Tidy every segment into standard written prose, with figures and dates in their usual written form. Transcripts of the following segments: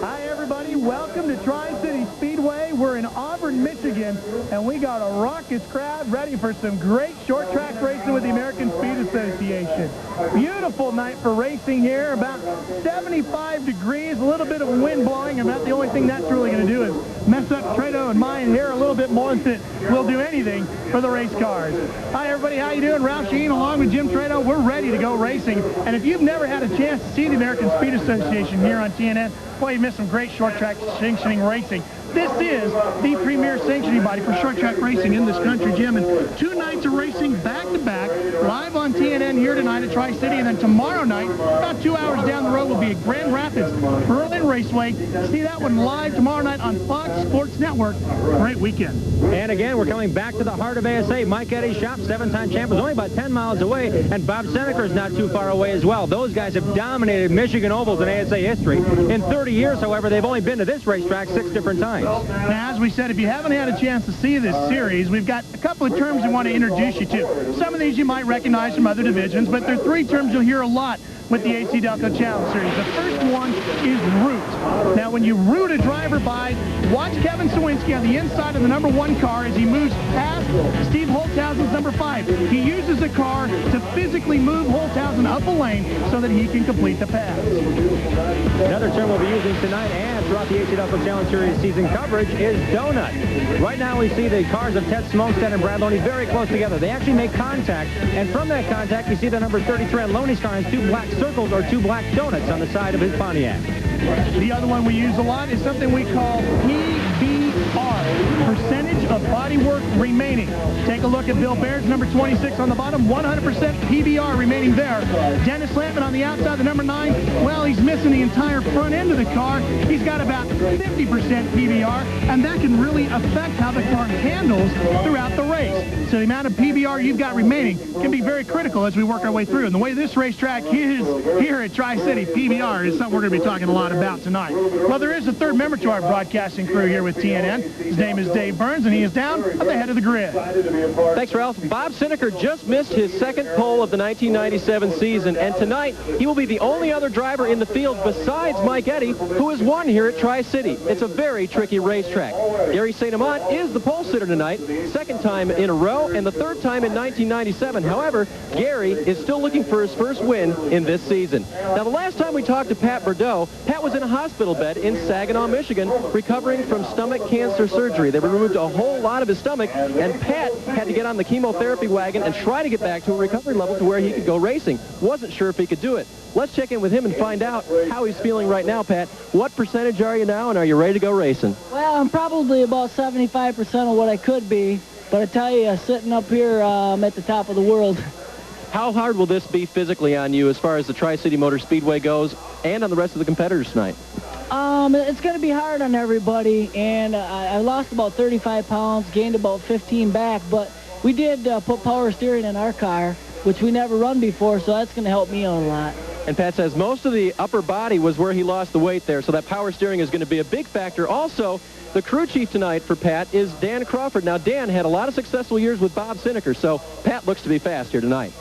Hi, everybody. Welcome to Tri-City Speedway. We're in Auburn, Michigan, and we got a raucous crowd ready for some great short track racing with the American Speed Association. Beautiful night for racing here. About 75 degrees, a little bit of wind blowing, and about the only thing that's really going to do is mess up Trado and my hair a little bit more than it will do anything for the race cars. Hi, everybody. How you doing? Ralph Sheen along with Jim Trado. We're ready to go racing. And if you've never had a chance to see the American Speed Association here on TNN, well, you missed some great short track sanctioning racing. This is the premier sanctioning body for short track racing in this country, Jim. And 2 nights of racing back-to-back, live on TNN here tonight at Tri-City. And then tomorrow night, about 2 hours down the road, will be at Grand Rapids Berlin Raceway. See that one live tomorrow night on Fox Sports Network. Great weekend. And again, we're coming back to the heart of ASA. Mike Eddy's shop, 7-time champ, is only about 10 miles away. And Bob Seneker is not too far away as well. Those guys have dominated Michigan ovals in ASA history. In 30 years, however, they've only been to this racetrack 6 different times. Now, as we said, if you haven't had a chance to see this series, we've got a couple of terms we want to introduce you to. Some of these you might recognize from other divisions, but there are 3 terms you'll hear a lot with the AC Delco Challenge Series. The first one is route. Now, when you route a driver by, watch Kevin Sawinski on the inside of the number 1 car as he moves past Steve Holthausen's number 5. He uses the car to physically move Holthausen up a lane so that he can complete the pass. Another term we'll be using tonight and throughout the AC Delco Challenge Series season coverage is donut. Right now we see the cars of Ted Smonstead and Brad Loney very close together. They actually make contact, and from that contact you see the number 33 on Loney's car has 2 black circles or 2 black donuts on the side of his Pontiac. The other one we use a lot is something we call PBR, percentage of bodywork remaining. Take a look at Bill Baird's number 26 on the bottom, 100% PBR remaining there. Dennis Lampman on the outside, the number 9, well, he's missing the entire front end of the car. He's got about 50% PBR, and that can really affect how the car handles throughout the race. So the amount of PBR you've got remaining can be very critical as we work our way through. And the way this racetrack is here at Tri-City, PBR is something we're going to be talking a lot about tonight. Well, there is a 3rd member to our broadcasting crew here with TNN. His name is Dave Burns, and he is down at the head of the grid. Thanks, Ralph. Bob Seneker just missed his 2nd pole of the 1997 season, and tonight he will be the only other driver in the field besides Mike Eddy who has won here at Tri-City. It's a very tricky racetrack. Gary St.Amant is the pole sitter tonight, 2nd time in a row, and the 3rd time in 1997. However, Gary is still looking for his first win in this season. Now, the last time we talked to Pat Bordeaux, Pat was in a hospital bed in Saginaw, Michigan, recovering from stomach cancer surgery. They removed a whole lot of his stomach, and Pat had to get on the chemotherapy wagon and try to get back to a recovery level to where he could go racing. Wasn't sure if he could do it. Let's check in with him and find out how he's feeling right now, Pat. What percentage are you now, and are you ready to go racing? Well, I'm probably about 75% of what I could be, but I tell you, sitting up here, I'm at the top of the world. How hard will this be physically on you as far as the Tri-City Motor Speedway goes and on the rest of the competitors tonight? It's going to be hard on everybody, and I lost about 35 pounds, gained about 15 back, but we did put power steering in our car, which we never run before, so that's going to help me out a lot. And Pat says most of the upper body was where he lost the weight there, so that power steering is going to be a big factor. Also, the crew chief tonight for Pat is Dan Crawford. Now, Dan had a lot of successful years with Bob Seneker, so Pat looks to be fast here tonight.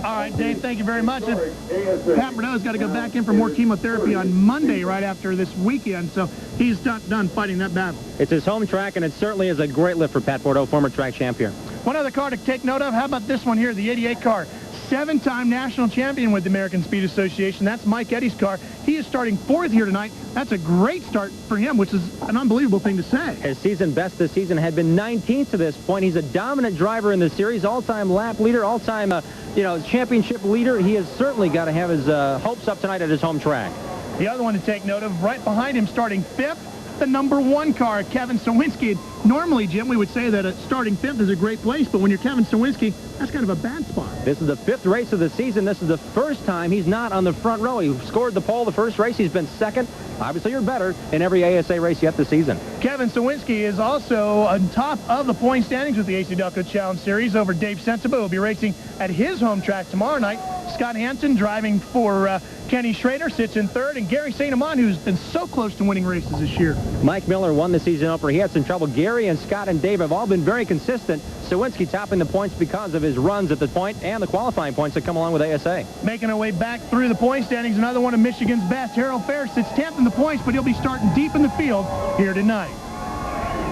All right, Dave, thank you very much. Pat Bordeaux's got to go back in for more chemotherapy on Monday right after this weekend, so he's done fighting that battle. It's his home track, and it certainly is a great lift for Pat Bordeaux, former track champ here. One other car to take note of, how about this one here, the 88 car? 7-time national champion with the American Speed Association. That's Mike Eddy's car. He is starting 4th here tonight. That's a great start for him, which is an unbelievable thing to say. His season best this season had been 19th to this point. He's a dominant driver in the series, all-time lap leader, all-time championship leader. He has certainly got to have his hopes up tonight at his home track. The other one to take note of, right behind him, starting 5th, the number 1 car, Kevin Sawinski. Normally, Jim, we would say that starting 5th is a great place, but when you're Kevin Sawinski, that's kind of a bad spot. This is the 5th race of the season. This is the first time he's not on the front row. He scored the pole the first race. He's been 2nd. Obviously, you're better in every ASA race yet this season. Kevin Sawinski is also on top of the point standings with the AC Delco Challenge Series over Dave Sensible. He'll be racing at his home track tomorrow night. Scott Hansen driving for Kenny Schrader sits in 3rd, and Gary St. Amant, who's been so close to winning races this year. Mike Miller won the season opener. He had some trouble. Gary Gary and Scott and Dave have all been very consistent. Sawinski topping the points because of his runs at the point and the qualifying points that come along with ASA. Making our way back through the point standings, another one of Michigan's best. Harold Fair sits 10th in the points, but he'll be starting deep in the field here tonight.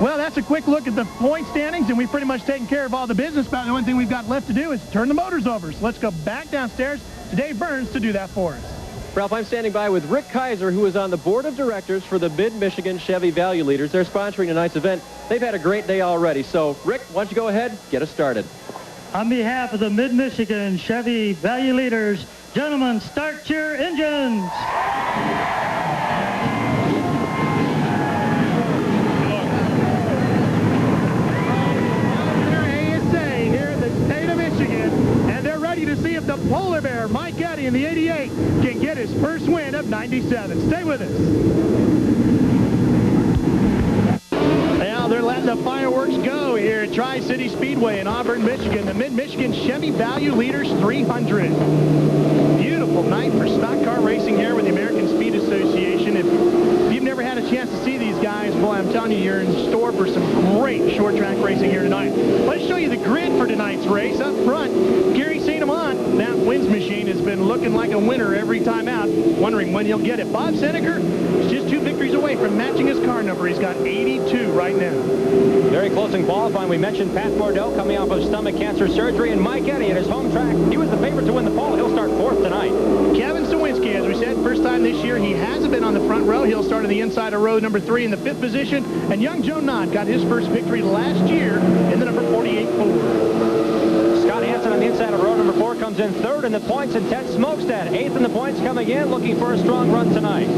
Well, that's a quick look at the point standings, and we've pretty much taken care of all the business. About the only thing we've got left to do is turn the motors over. So let's go back downstairs to Dave Burns to do that for us. Ralph, I'm standing by with Rick Kaiser, who is on the board of directors for the Mid-Michigan Chevy Value Leaders. They're sponsoring tonight's event. They've had a great day already. So, Rick, why don't you go ahead, get us started. On behalf of the Mid-Michigan Chevy Value Leaders, gentlemen, start your engines. To see if the polar bear, Mike Eddy in the 88, can get his first win of 97. Stay with us. Now they're letting the fireworks go here at Tri-City Speedway in Auburn, Michigan. The Mid-Michigan Chevy Value Leaders 300. Beautiful night for stock car racing here with the American Speed Association. If you've never had a chance to see these guys, boy, I'm telling you, you're in store for some great short track racing here tonight. Let's show you the grid for tonight's race. Up front, Gary St.Amant, that wins machine, has been looking like a winner every time out, wondering when he'll get it. Bob Seneker is just 2 victories away from matching his car number. He's got 82 right now. Very close in qualifying. We mentioned Pat Bordeaux coming off of stomach cancer surgery, and Mike Eddy at his home track. He was the favorite to win the pole. He'll start 4th tonight. Kevin Sawinski, as we said, first time this year. He hasn't been on the front row. He'll start on the inside of row number 3 in the 5th position. And young Joe Knott got his first victory last year in the number 48 Ford. Scott Hansen on the inside of row number 4 comes in 3rd in the points, and Ted Smokestad 8th in the points coming in, looking for a strong run tonight.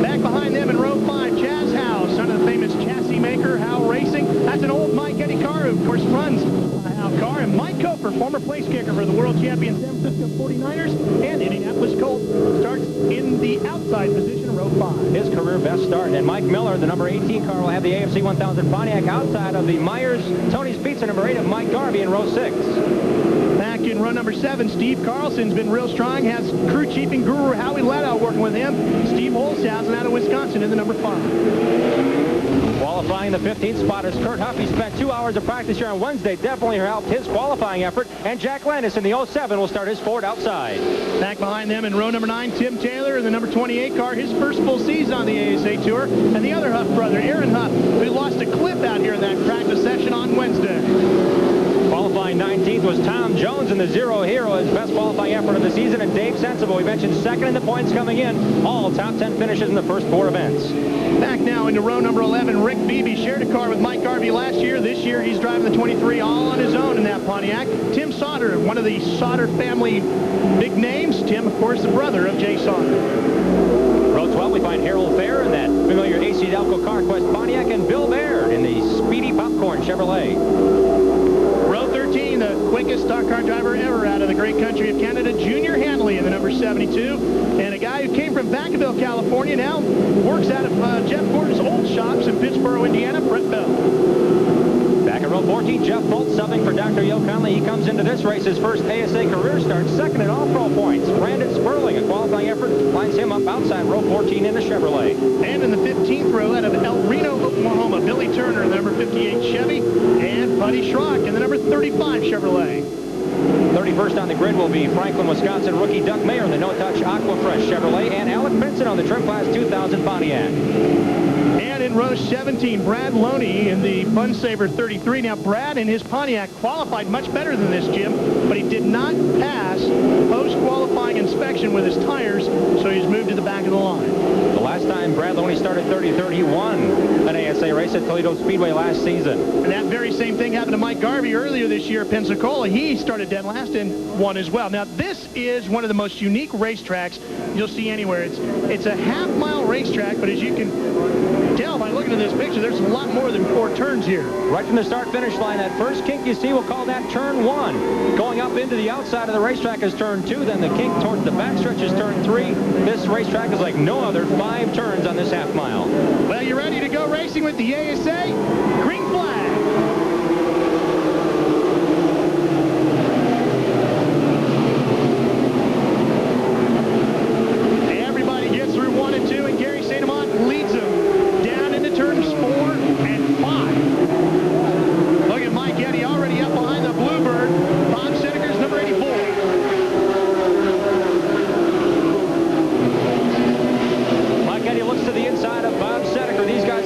Back behind them in row 5, Chaz Howe, son of the famous chassis maker, Howe Racing. That's an old Mike Eddy car who, of course, runs a Howe car. And Mike Cofer, former place kicker for the world champion San Francisco 49ers and Indianapolis Colts, starts in the outside position, row 5. His career best start. And Mike Miller, the number 18 car, will have the AFC 1000 Pontiac outside of the Myers Tony's Pizza number 8 of Mike Garvey in row 6. Back in row number 7, Steve Carlson's been real strong, has crew chiefing guru Howie Leddow working with him. Steve Holshausen out of Wisconsin in the number 5. Qualifying the 15th spot is Kurt Huff. He spent 2 hours of practice here on Wednesday. Definitely helped his qualifying effort. And Jack Landis in the 07 will start his Ford outside. Back behind them in row number 9, Tim Taylor in the number 28 car, his first full season on the ASA Tour. And the other Huff brother, Aaron Huff, who lost a clip out here in that practice session on Wednesday. Qualifying 19th was Tom Jones in the Zero Hero, his best qualifying effort of the season, and Dave Sensible, we mentioned, 2nd in the points coming in. All top 10 finishes in the first 4 events. Back now into row number 11, Rick Beebe shared a car with Mike Garvey last year. This year he's driving the 23 all on his own in that Pontiac. Tim Sauter, one of the Sauter family big names. Tim, of course, the brother of Jay Sauter. Row 12, we find Harold Fair in that familiar AC Delco CarQuest Pontiac, and Bill Baird in the Speedy Popcorn Chevrolet. Row 13, the quickest stock car driver ever out of the great country of Canada, Junior Hanley in the number 72. And a guy who came from Vacaville, California, now works out of Jeff Gordon's old shops in Pittsburgh, Indiana, Brett Bell. Back in row 14, Jeff Bolt subbing for Dr. Yo Conley. He comes into this race, his first ASA career start, 2nd in all pro points. Brandon Sperling, a qualifying effort, lines him up outside row 14 in the Chevrolet. And in the 15th row, out of El Reno, Oklahoma, Billy Turner in the number 58 Chevy, and Buddy Schrock in the number 35 Chevrolet. 31st on the grid will be Franklin, Wisconsin rookie Doug Mayer in the no-touch Aquafresh Chevrolet, and Alec Benson on the Trim Class 2000 Pontiac. And in row 17, Brad Loney in the Fun Saver 33. Now, Brad in his Pontiac qualified much better than this, Jim, but he did not pass post-qualifying inspection with his tires, so he's moved to the back of the line. The last time Brad Loney started 33rd, he won an ASA race at Toledo Speedway last season. And that very same thing happened to Mike Garvey earlier this year at Pensacola. He started dead last and won as well. Now, this is one of the most unique racetracks you'll see anywhere. It's a half-mile racetrack, but as you can tell by looking at this picture, there's a lot more than 4 turns here. Right from the start-finish line, that first kink you see, we'll call that turn 1. Going up into the outside of the racetrack is turn 2, then the kink towards the backstretch is turn 3. This racetrack is like no other, 5 turns on this half mile. Well, you ready to go racing with the ASA? Green flag. Everybody gets through 1 and 2, and Gary St.Amant leads them down into turns 4 and 5.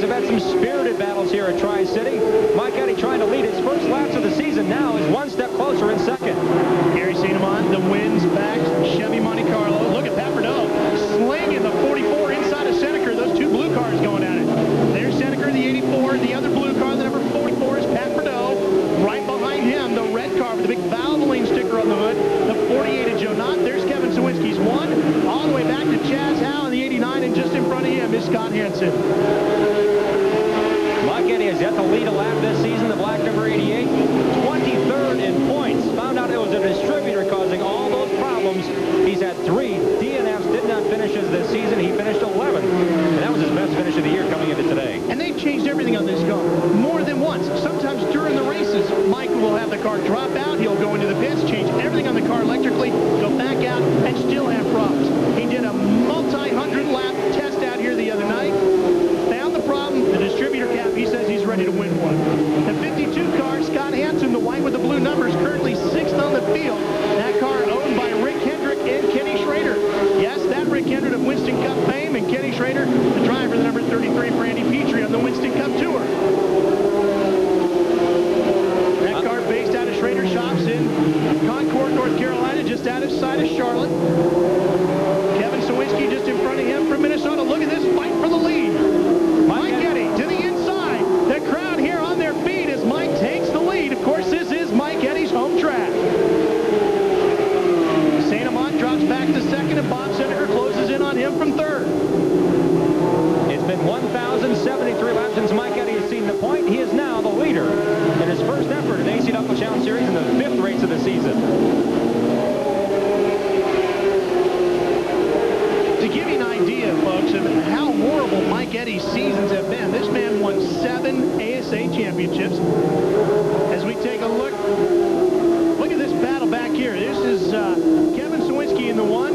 guys have had some spirited battles here at Tri-City. Mike Eddy trying to lead his first laps of the season now is one step closer in second. Gary St.Amant, the wins back Chevy Monte Carlo. Look at Pat Bordeaux slinging the 44 inside of Seneca. Those two blue cars going at it. There's Seneca, the 84. The other blue car, the number 44, is Pat Bordeaux. Right behind him, the red car with the big Valvoline sticker on the hood, the 48 of Joe Knott. There's Kevin Sawinski's one. All the way back to Chaz Howe in the 89, and just in front of him is Scott Hansen. Mike Eddy has yet to lead a lap this season, the black number 88. 23rd in points. Found out it was a distributor causing all those problems. He's had 3 DNFs, did not finish this season. He finished 11th, and that was his best finish of the year coming into today. And they've changed everything on this car more than once. Sometimes during the races, Mike will have the car drop out. He'll go into the pits, change everything on the car electrically, go back out, and still have problems. He did a multi-hundred lap test out here the other night. Found the problem, the distributor cap. He says he's ready to win one. The 52 car, Scott Hansen, the white with the blue numbers, currently 6th on the field. That car owned by Rick Hendrick and Kenny Schrader. Yes, that Rick Hendrick of Winston Cup fame, and Kenny Schrader, the driver, the number 33 for Andy Petrie on the Winston Cup Tour. That car based out of Schrader Shops in Concord, North Carolina, just outside of Charlotte. Kevin Sawinski just in front of him from Minnesota. Look at this fight for the lead. Mike Eddy to the inside. The crowd here on their feet as Mike takes the lead. Of course, this is Mike Eddy's home track. St.Amant drops back to second, and Bob Seneca closes in on him from third. It's been 1,073 laps since Mike Eddy has seen the point. He is now the leader in his first effort in the ASA Challenge Series in the 5th race of the season. To give you an idea, folks, of how horrible Mike Eddy's seasons have been, this man won 7 ASA championships. As we take a look at this battle back here. This is Kevin Sawinski in the 1,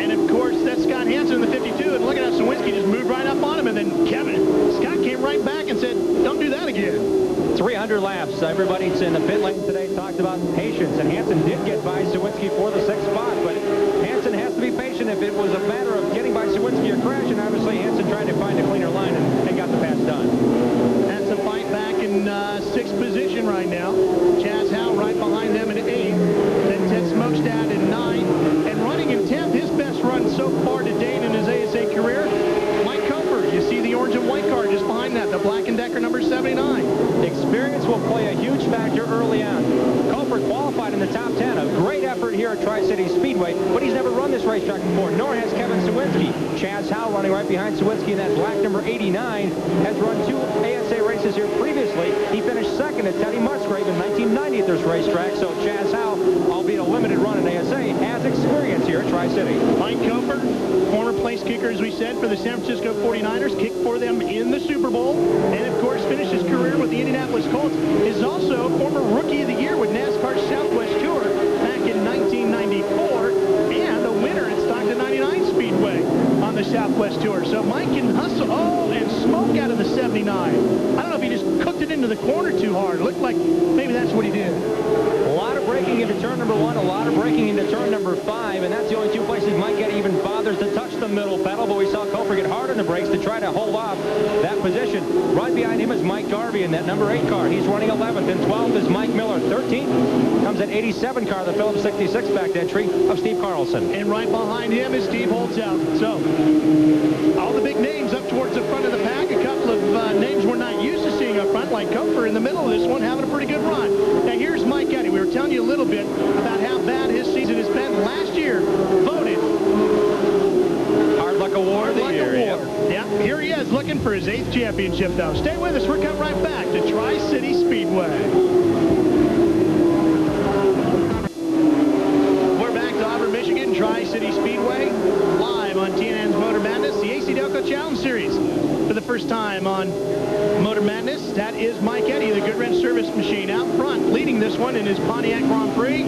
and of course that's Scott Hansen in the 52. And look at how Sawinski just moved right up on him, and then Scott came right back and said, "Don't do that again." 300 laps. Everybody in the pit lane today talked about patience, and Hansen did get by Sawinski for the 6th spot, but Hansen has to be patient if it was a matter of getting by Sawinski or crashing. Obviously, Hansen tried to find a cleaner line and got the pass done. That's a fight back in 6th position right now. Chaz Howe right behind them in 8th. Then Ted Smokestad in 9th. And running in 10th, his best run so far to date in his ASA career, Mike Cofer. You see the orange and white car just behind that, the Black & Decker number 79. Experience will play a huge factor early on. Cofer qualified in the top 10. A great effort here at Tri-City Speedway, but he's never run this racetrack before, nor has Kevin Sawinski. Chaz Howe running right behind Sawinski in that black number 89 has run 2 ASA races here previously. He finished 2nd at Teddy Musgrave in 1990 at this racetrack, so Chaz Howe, albeit a limited run in ASA, has experience here at Tri-City. Mike Cofer, former place kicker, as we said, for the San Francisco 49ers, kicked for them in the Super Bowl, and of course finished his career with the Indianapolis Colts, is also former Rookie of the Year with NASCAR's Southwest Tour back in 1994, and a winner at Stockton 99 Speedway on the Southwest Tour. So Mike can hustle, and smoke out of the 79. I don't know if he just cooked it into the corner too hard. It looked like maybe that's what he did. A lot of braking into turn number 1, a lot of braking into turn number 5, and that's the only 2 places Mike Eddy even bothers to touch the middle pedal, but we saw Cofer get hard on the brakes to try to hold off that position. Right behind him is Mike Garvey in that number 8 car. He's running 11th, and 12th is Mike Miller. 13th comes an 87 car, the Phillips 66 backed entry of Steve Carlson. And right behind him is Steve Holtzhausen. So, all the big names up towards the front of the pack. A couple of names we're not used to seeing up front, like Cofer in the middle of this one, having a pretty good run. Now, here's Mike Eddy. We were telling you a little bit about how bad his season has been. Last year, voted Hard Luck Award of the year. Yeah, here he is looking for his 8th championship, though. Stay with us. We're coming right back to Tri-City Speedway. We're back to Auburn, Michigan, Tri-City Speedway, live on TNN's Motor Madness, the ASA Challenge Series. For the first time on Motor Madness, that is Mike Eddy, the Goodwrench service machine, out front, leading this one in his Pontiac Grand Prix.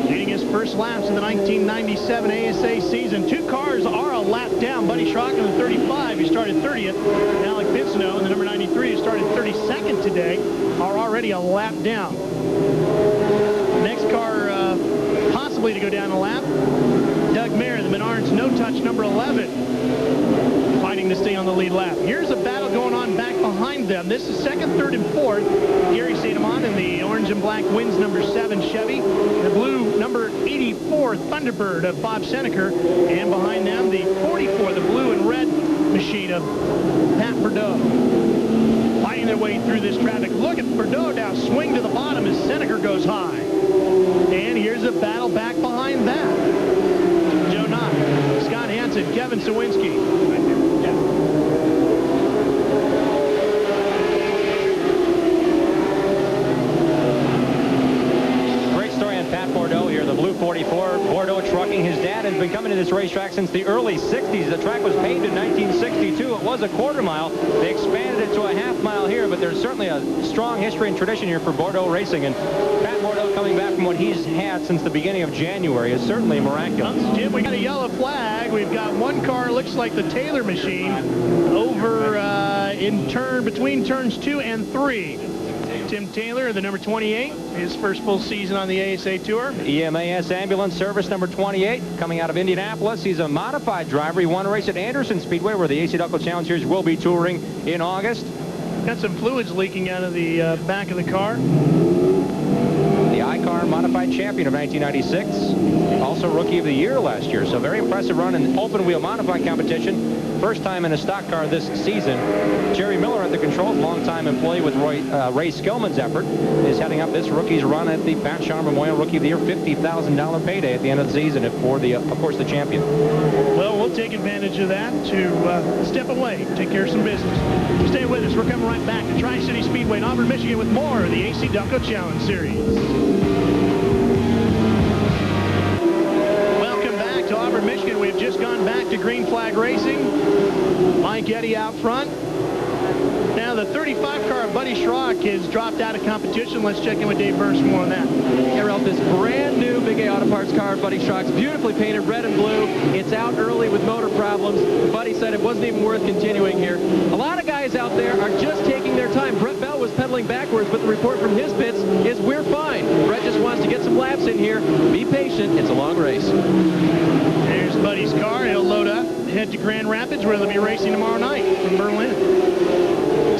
Leading his first laps in the 1997 ASA season. 2 cars are a lap down. Buddy Schrock in the 35, he started 30th. And Alec Pinsino in the number 93, who started 32nd today, are already a lap down. Next car possibly to go down a lap, Doug Mayer, the Menards no-touch number 11. Fighting to stay on the lead lap. Here's a battle going on back behind them. This is second, third, and fourth. Gary St.Amant in the orange and black wins number 7 Chevy. The blue number 84 Thunderbird of Bob Seneker. And behind them, the 44, the blue and red machine of Pat Bordeaux. Fighting their way through this traffic. Look at Bordeaux now swing to the bottom as Seneker goes high. And here's a battle back behind that. Joe Knott, Scott Hansen, Kevin Sawinski. Great story on Pat Bordeaux here, the blue 44. Bordeaux trucking. His dad has been coming to this racetrack since the early 60s. The track was paved in 1962. It was a quarter mile. They expanded it to a half mile here, but there's certainly a strong history and tradition here for Bordeaux racing. And Pat Bordeaux coming back from what he's had since the beginning of January is certainly miraculous. Jim, we got a yellow flag. We've got one car, looks like the Taylor machine, over in between turns 2 and 3. Tim Taylor, the number 28, his first full season on the ASA Tour. EMAS Ambulance Service number 28, coming out of Indianapolis. He's a modified driver. He won a race at Anderson Speedway, where the AC Duckle Challenge Series will be touring in August. Got some fluids leaking out of the back of the car. The I-Car Modified Champion of 1996. Also Rookie of the Year last year. So very impressive run in open wheel modified competition. First time in a stock car this season. Jerry Miller at the controls, longtime employee with Ray Skillman's effort, is heading up this rookie's run at the Pat Shar Memorial Rookie of the Year $50,000 payday at the end of the season for the, of course, the champion. Well, we'll take advantage of that to step away, take care of some business. Stay with us. We're coming right back to Tri-City Speedway in Auburn, Michigan with more of the AC Duckle Challenge Series. Welcome back to Auburn, Michigan. We've just gone back to green flag racing. Mike Eddy out front. Now the 35 car of Buddy Schrock has dropped out of competition. Let's check in with Dave Burns for more on that. Yeah, Ralph, this brand new Big A Auto Parts car, Buddy Schrock's, beautifully painted red and blue. It's out early with motor problems. Buddy said it wasn't even worth continuing here. A lot of guys out there are just taking their time. Brett Bell was pedaling backwards, but the report from his pits is we're fine. Brett just wants to get some laps in here. Be patient. It's a long race. There's Buddy's car. He'll load up, head to Grand Rapids, where they'll be racing tomorrow night from Berlin.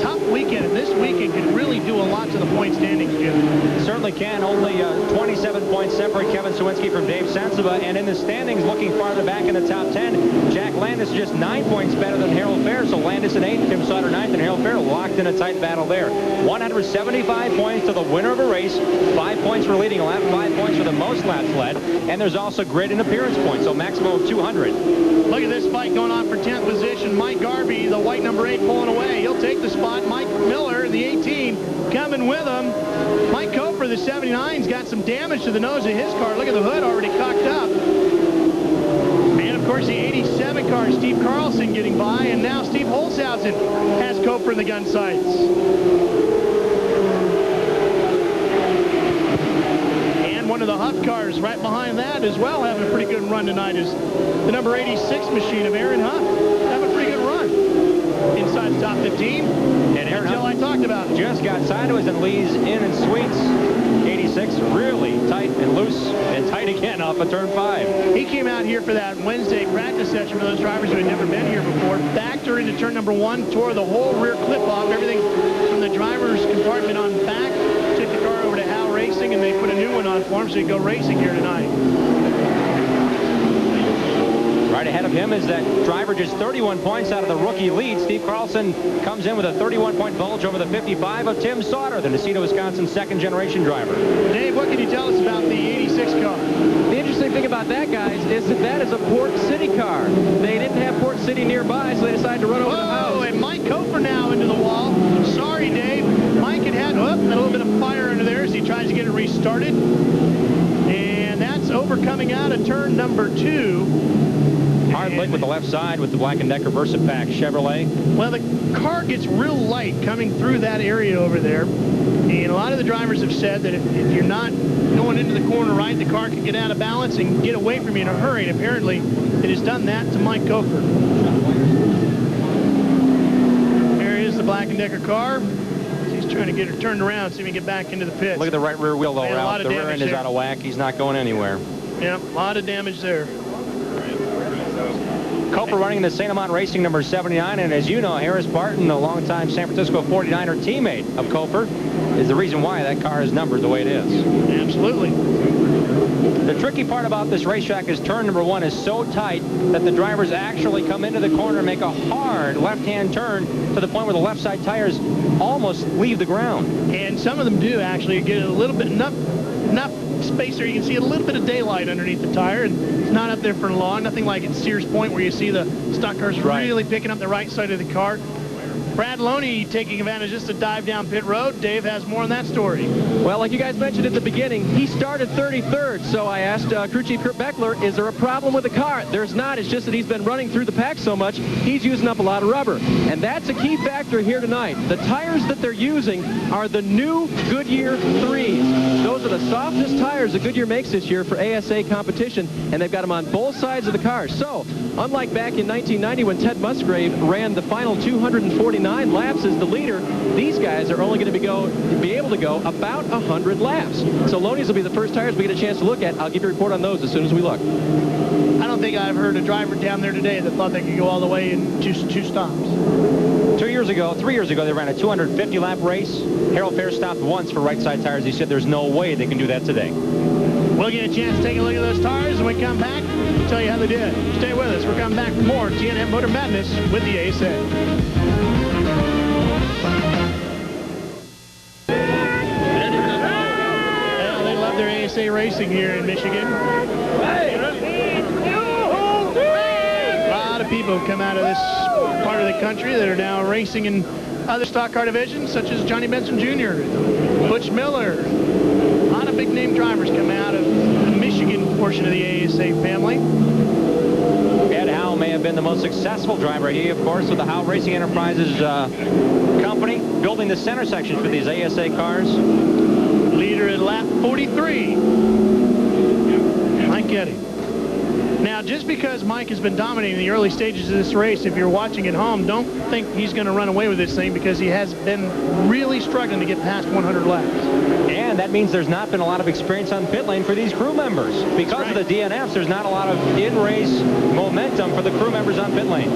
Tough weekend, and this weekend could really do a lot to the point standings, Jim. Certainly can. Only 27 points separate Kevin Sawinski from Dave Sensiva, and in the standings, looking farther back in the top 10, Jack Landis just 9 points better than Harold Fair, so Landis in 8th, Tim Sauter 9th, and Harold Fair locked in a tight battle there. 175 points to the winner of a race, 5 points for leading a lap, 5 points for the most laps led, and there's also grid and appearance points, so maximum of 200. Look at this fight going on for 10th position. Mike Garvey, the white number 8, pulling away. He'll take the spot. Mike Miller, the 18, coming with him. Mike Cofer, the 79's got some damage to the nose of his car. Look at the hood already cocked up. And, of course, the 87 car, Steve Carlson getting by. And now Steve Holzhausen has Cofer in the gun sights. And one of the Huff cars right behind that as well, having a pretty good run tonight, is the number 86 machine of Aaron Huff. Having a pretty good run inside the top 15. And Aaron until I talked about it. Just got sideways and Lee's in and sweets. 86 really tight and loose and tight again off of turn 5. He came out here for that Wednesday practice session for those drivers who had never been here before. Backed her into turn number 1, tore the whole rear clip off, everything from the driver's compartment on back. Took the car over to Hal Racing, and they put a new one on for him so he could go racing here tonight. Right ahead of him is that driver, just 31 points out of the rookie lead. Steve Carlson comes in with a 31-point bulge over the 55 of Tim Sauter, the Nacita, Wisconsin second-generation driver. Dave, what can you tell us about the 86 car? The interesting thing about that, guys, is that is a Port City car. They didn't have Port City nearby, so they decided to run over the house. And Mike Cofer now into the wall. Sorry, Dave. Mike had a little bit of fire under there as he tries to get it restarted. And that's over coming out of turn number 2. Hard lick with the left side with the Black & Decker VersaPack Chevrolet. Well, the car gets real light coming through that area over there. And a lot of the drivers have said that if you're not going into the corner right, the car can get out of balance and get away from you in a hurry. And apparently, it has done that to Mike Cofer. There is the Black & Decker car. He's trying to get her turned around, see if he can get back into the pits. Look at the right rear wheel, though, Ralph. The rear end is out of whack. He's not going anywhere. Yeah, a lot of damage there. Coper running the St.Amant Racing number 79, and as you know, Harris Barton, a longtime San Francisco 49er teammate of Coper, is the reason why that car is numbered the way it is. Absolutely. The tricky part about this racetrack is turn number 1 is so tight that the drivers actually come into the corner and make a hard left-hand turn to the point where the left side tires almost leave the ground. And some of them do actually get a little bit, enough space there. You can see a little bit of daylight underneath the tire, and it's not up there for long. Nothing like at Sears Point where you see the stock cars really picking up the right side of the car. Brad Loney taking advantage just to dive down pit road. Dave has more on that story. Well, like you guys mentioned at the beginning, he started 33rd, so I asked crew chief Kurt Beckler, is there a problem with the car? There's not. It's just that he's been running through the pack so much, he's using up a lot of rubber. And that's a key factor here tonight. The tires that they're using are the new Goodyear 3s. Those are the softest tires that Goodyear makes this year for ASA competition, and they've got them on both sides of the car. So, unlike back in 1990 when Ted Musgrave ran the final 249 laps as the leader, these guys are only going to be able to go about 100 laps. So Loney's will be the first tires we get a chance to look at. I'll give you a report on those as soon as we look. I don't think I've heard a driver down there today that thought they could go all the way in two stops. 3 years ago, they ran a 250-lap race. Harold Fair stopped once for right side tires. He said there's no way they can do that today. We'll get a chance to take a look at those tires, and when we come back, we'll tell you how they did. Stay with us. We're coming back for more TNM Motor Madness with the ASA. Their ASA racing here in Michigan. A lot of people have come out of this part of the country that are now racing in other stock car divisions, such as Johnny Benson Jr., Butch Miller. A lot of big name drivers come out of the Michigan portion of the ASA family. Ed Howe may have been the most successful driver. He, of course, with the Howe Racing Enterprises company, building the center sections for these ASA cars. Leader at lap 43, Mike Eddy. Now, just because Mike has been dominating the early stages of this race, if you're watching at home, don't think he's going to run away with this thing, because he has been really struggling to get past 100 laps. And that means there's not been a lot of experience on pit lane for these crew members. Because of the DNFs, there's not a lot of in-race momentum for the crew members on pit lane.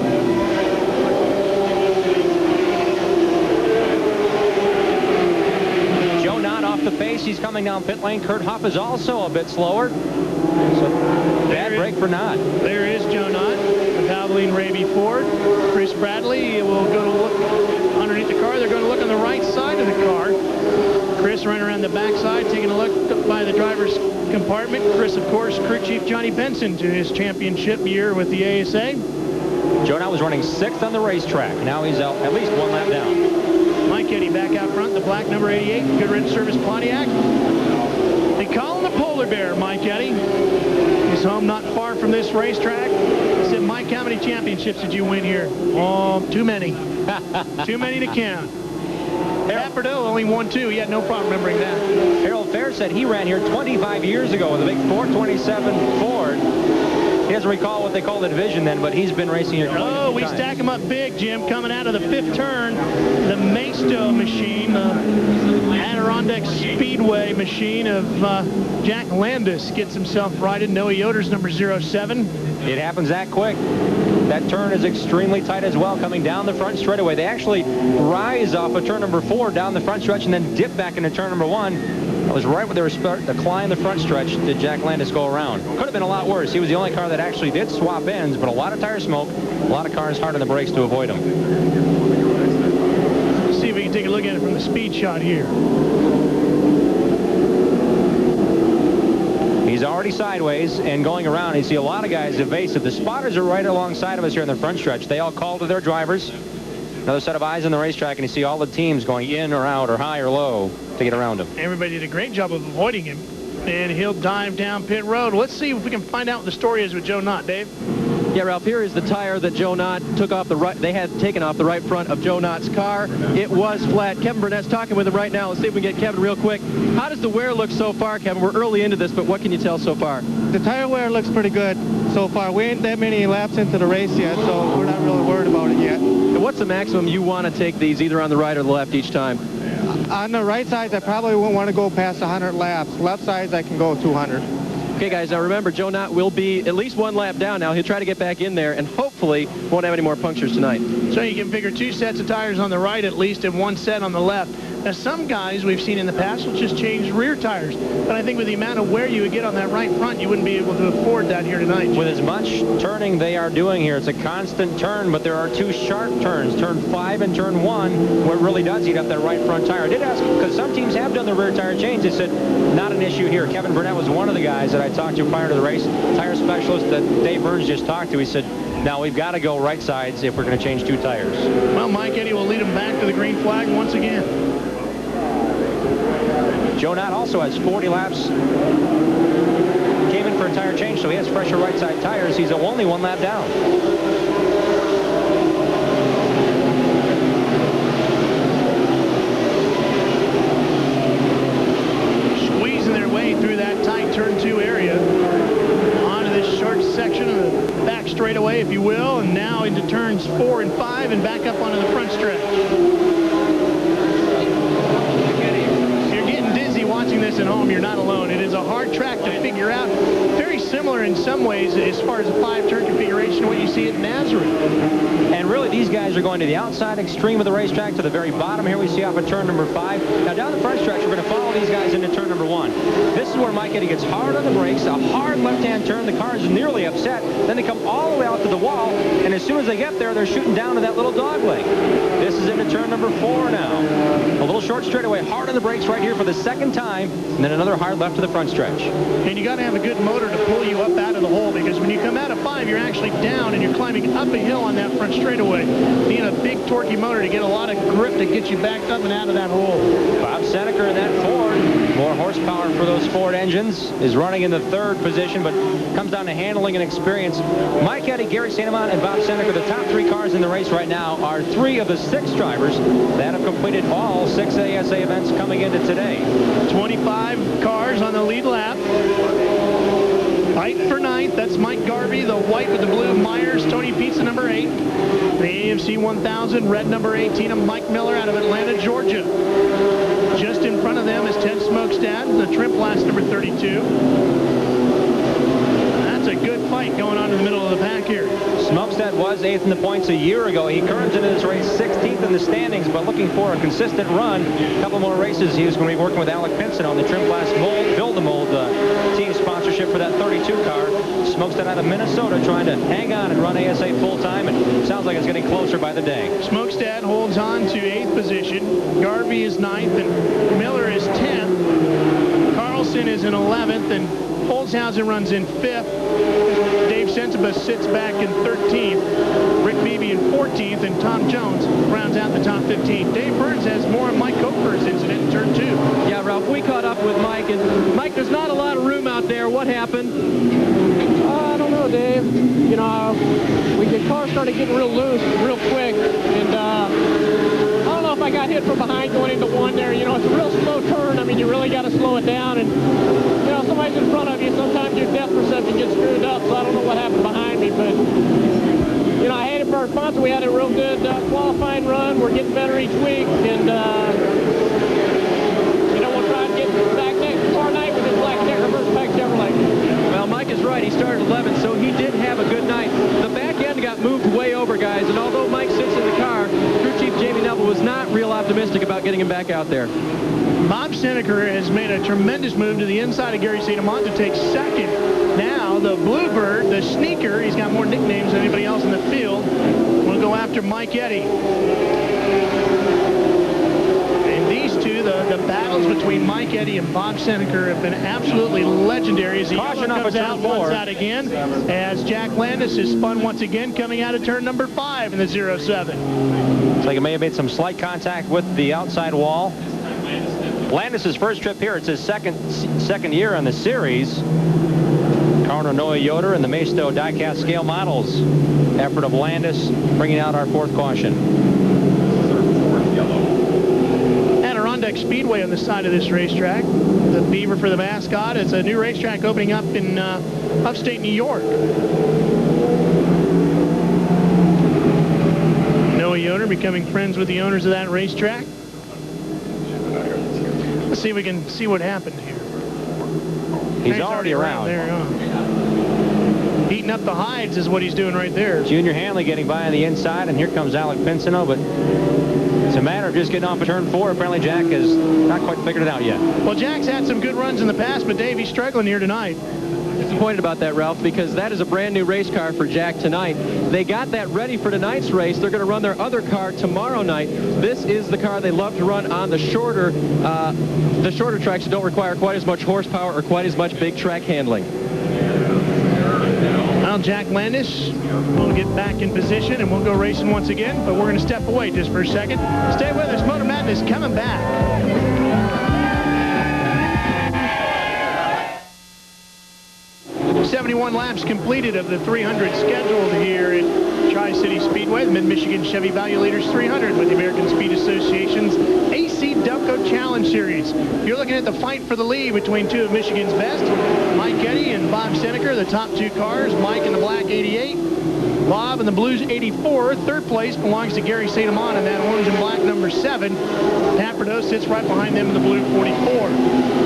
Off the pace, he's coming down pit lane. Kurt Huff is also a bit slower. So bad break for Knott. There is Joe Knott with Valvoline Raby Ford. Chris Bradley will go to look underneath the car. They're going to look on the right side of the car. Chris running around the backside, taking a look up by the driver's compartment. Chris, of course, crew chief Johnny Benson to his championship year with the ASA. Joe Knott was running 6th on the racetrack. Now he's out at least 1 lap down. Mike Eddy back out front, the black number 88, Good Riddance Service Pontiac. They call him the Polar Bear, Mike Eddy. He's home not far from this racetrack. He said, Mike, how many championships did you win here? Oh, too many. Too many to count. Pepperdill only won 2. He had no problem remembering that. Harold Fair said he ran here 25 years ago with a big 427 Ford. He doesn't recall what they call the division then, but he's been racing here. Oh, we stack him up big, Jim. Coming out of the 5th turn, the Maisto machine, the Adirondack Speedway machine of Jack Landis gets himself righted. Noah Yoder's number 07. It happens that quick. That turn is extremely tight as well, coming down the front straightaway. They actually rise off of turn number 4 down the front stretch and then dip back into turn number 1. That was right when they were starting to climb the front stretch. Did Jack Landis go around? Could have been a lot worse. He was the only car that actually did swap ends, but a lot of tire smoke, a lot of cars hard on the brakes to avoid him. Let's see if we can take a look at it from the speed shot here. He's already sideways and going around. You see a lot of guys evasive. The spotters are right alongside of us here in the front stretch. They all call to their drivers. Another set of eyes on the racetrack, and you see all the teams going in or out or high or low to get around him. Everybody did a great job of avoiding him, and he'll dive down pit road. Let's see if we can find out what the story is with Joe Knott, Dave. Yeah, Ralph, here is the tire that Joe Knott took off the right. They had taken off the right front of Joe Knott's car. It was flat. Kevin Burnett's talking with him right now. Let's see if we can get Kevin real quick. How does the wear look so far, Kevin? We're early into this, but what can you tell so far? The tire wear looks pretty good so far. We ain't that many laps into the race yet, so we're not really worried about it yet. And what's the maximum you want to take these either on the right or the left each time? On the right sides, I probably won't want to go past 100 laps. Left sides, I can go 200. Okay, guys, now remember, Joe Knott will be at least one lap down now. He'll try to get back in there and hopefully won't have any more punctures tonight. So you can figure 2 sets of tires on the right at least and 1 set on the left. Now, some guys we've seen in the past will just change rear tires. But I think with the amount of wear you would get on that right front, you wouldn't be able to afford that here tonight. With as much turning they are doing here, it's a constant turn, but there are 2 sharp turns, turn 5 and turn 1, where it really does eat up that right front tire. I did ask, because some teams have done the rear tire change. They said, not an issue here. Kevin Burnett was one of the guys that I talked to prior to the race. Tire specialist that Dave Burns just talked to, he said, now we've got to go right sides if we're going to change 2 tires. Well, Mike Eddy will lead him back to the green flag once again. Joe Knott also has 40 laps. Came in for a tire change, so he has fresher right side tires. He's only 1 lap down. Squeezing their way through that tight turn 2 area. Onto this short section of the back straightaway, if you will, and now into turns 4 and 5 and back up onto the front stretch. Watching this at home, you're not alone. It is a hard track to figure out. Very similar in some ways as far as a 5-turn configuration to what you see at Nazareth. And really, these guys are going to the outside extreme of the racetrack to the very bottom. Here we see off of turn number 5. Now down the front stretch, we're going to follow these guys into turn number 1. This is where Mike Eddy gets hard on the brakes, a hard left-hand turn. The car is nearly upset. Then they come all the way out to the wall, and as soon as they get there, they're shooting down to that little dog leg. This is into turn number 4 now. A little short straightaway, hard on the brakes right here for the second time, and then another hard left to the front stretch. And you got to have a good motor to pull you up out of the hole, because when you come out of 5, you're actually down and you're climbing up a hill on that front straightaway. You need a big torquey motor to get a lot of grip to get you backed up and out of that hole. Bob Seneca in that Ford, more horsepower for those Ford engines, is running in the 3rd position, but comes down to handling and experience. Mike Eddy, Gary St.Amant, and Bob Seneca, the top 3 cars in the race right now, are 3 of the 6 drivers that have completed all 6 ASA events coming into today. 25 cars on the lead lap. Fight for 9th. That's Mike Garvey, the white with the blue Myers, Tony Pizza number 8. The AMC 1000, red number 18 of Mike Miller out of Atlanta, Georgia. Just in front of them is Ted Smokestad, the Trimp Blast number 32. That's a good fight going on in the middle of the pack here. Smokestad was 8th in the points a year ago. He turns into this race 16th in the standings, but looking for a consistent run. A couple more races. He was going to be working with Alec Pinson on the Trim Blast Build-A-Mold team sponsorship for that 32 car. Smokestad out of Minnesota trying to hang on and run ASA full-time, and sounds like it's getting closer by the day. Smokestad holds on to 8th position. Garvey is 9th, and Miller is 10th. Carlson is in 11th, and Holzhausen runs in 5th. Dave Sensibus sits back in 13th. Rick Beebe in 14th, and Tom Jones rounds out the top 15. Dave Burns has more of Mike Coker's incident in turn 2. Yeah, Ralph, we caught up with Mike, and Mike, there's not a lot of room out there. What happened? I don't know, Dave. You know, the car started getting real loose real quick, and I don't know if I got hit from behind going into 1 there. You know, it's a real slow turn. I mean, you really got to slow it down, and you know, somebody's in front of you. Sometimes your depth perception gets screwed up, so I don't know what happened behind me, but you know, I hate it for our sponsor. We had a real good qualifying run. We're getting better each week, and you know, we'll try and get back tomorrow night with this Black Reverse Pack Chevrolet. Well, Mike is right. He started 11th, so he did have a good night. The back end got moved way over, guys, and although Mike sits in the car, crew chief Jamie Neville was not real optimistic about getting him back out there. Bob Seneca has made a tremendous move to the inside of Gary St.Amant to take 2nd. Now, the Bluebird, the Sneaker, he's got more nicknames than anybody else in the field, will go after Mike Eddy. And these two, the battles between Mike Eddy and Bob Seneca have been absolutely legendary as the yellow comes out, runs out again, as Jack Landis is spun once again coming out of turn number 5 in the 07. Looks like it may have made some slight contact with the outside wall. Landis' first trip here. It's his second year on the series. Carter Noah Yoder and the Maisto diecast scale models. Effort of Landis bringing out our 4th caution. Adirondack Speedway on the side of this racetrack. The Beaver for the mascot. It's a new racetrack opening up in upstate New York. Noah Yoder becoming friends with the owners of that racetrack. Let's see if we can see what happened here. He's already around. There, heating up the hides is what he's doing right there. Junior Hanley getting by on the inside, and here comes Alec Pincino, but it's a matter of just getting off of turn 4. Apparently Jack has not quite figured it out yet. Well, Jack's had some good runs in the past, but Dave, he's struggling here tonight. Disappointed about that, Ralph, because that is a brand new race car for Jack tonight. They got that ready for tonight's race. They're going to run their other car tomorrow night. This is the car they love to run on the shorter tracks that don't require quite as much horsepower or quite as much big track handling. Well, Jack Landis will get back in position and we'll go racing once again, but we're going to step away just for a second. Stay with us. Motor Madness coming back. 71 laps completed of the 300 scheduled here at Tri-City Speedway, the Mid-Michigan Chevy Value Leaders 300 with the American Speed Association's AC Delco Challenge Series. You're looking at the fight for the lead between two of Michigan's best, Mike Eddy and Bob Seneker, the top two cars. Mike in the black 88, Bob in the blues 84. Third place belongs to Gary St.Amant in that orange and black number 7. Pat Prideaux sits right behind them in the blue 44.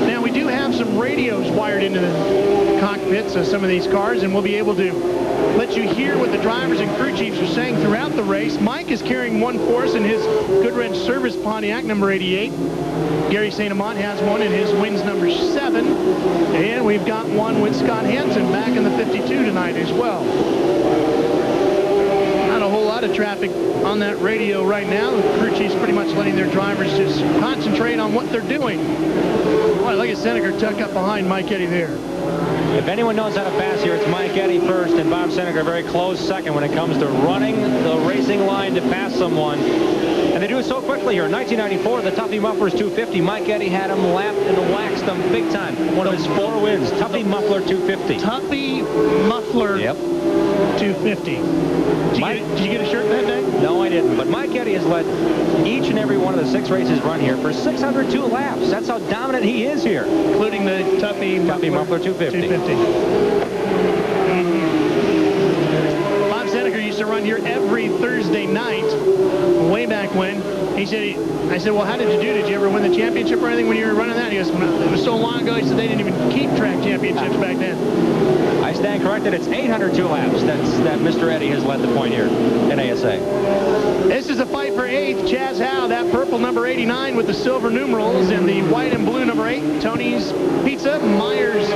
Now, we do have some radios wired into the cockpits of some of these cars, and we'll be able to let you hear what the drivers and crew chiefs are saying throughout the race. Mike is carrying one for us in his Goodwrench Service Pontiac number 88. Gary St.Amant has one in his Wins number 7. And we've got one with Scott Hansen back in the 52 tonight as well. Not a whole lot of traffic on that radio right now. The crew chief's pretty much letting their drivers just concentrate on what they're doing. Boy, look at Seneker tuck up behind Mike Eddy there. If anyone knows how to pass here, it's Mike Eddy first and Bob Seneker a very close second when it comes to running the racing line to pass someone. And they do it so quickly here. In 1994, the Tuffy Mufflers 250, Mike Eddy had him lapped and waxed them big time. One of his 4 wins, Tuffy Muffler 250. Tuffy Muffler 250. Did you get a shirt that day? No, I didn't. But Mike Eddy has led each and every one of the 6 races run here for 602 laps. That's how dominant he is here. Including the Tuffy Muffler 250. Bob Seneker used to run here every Thursday night, way back when. He said, I said, well, how did you do? Did you ever win the championship or anything when you were running that? He goes, it was so long ago, he said they didn't even keep track championships back then. I stand corrected. It's 802 laps that Mr. Eddy has led the point here in ASA. This is a fight for 8th. Chaz Howe, that purple number 89 with the silver numerals, and the white and blue number 8, Tony's Pizza. Myers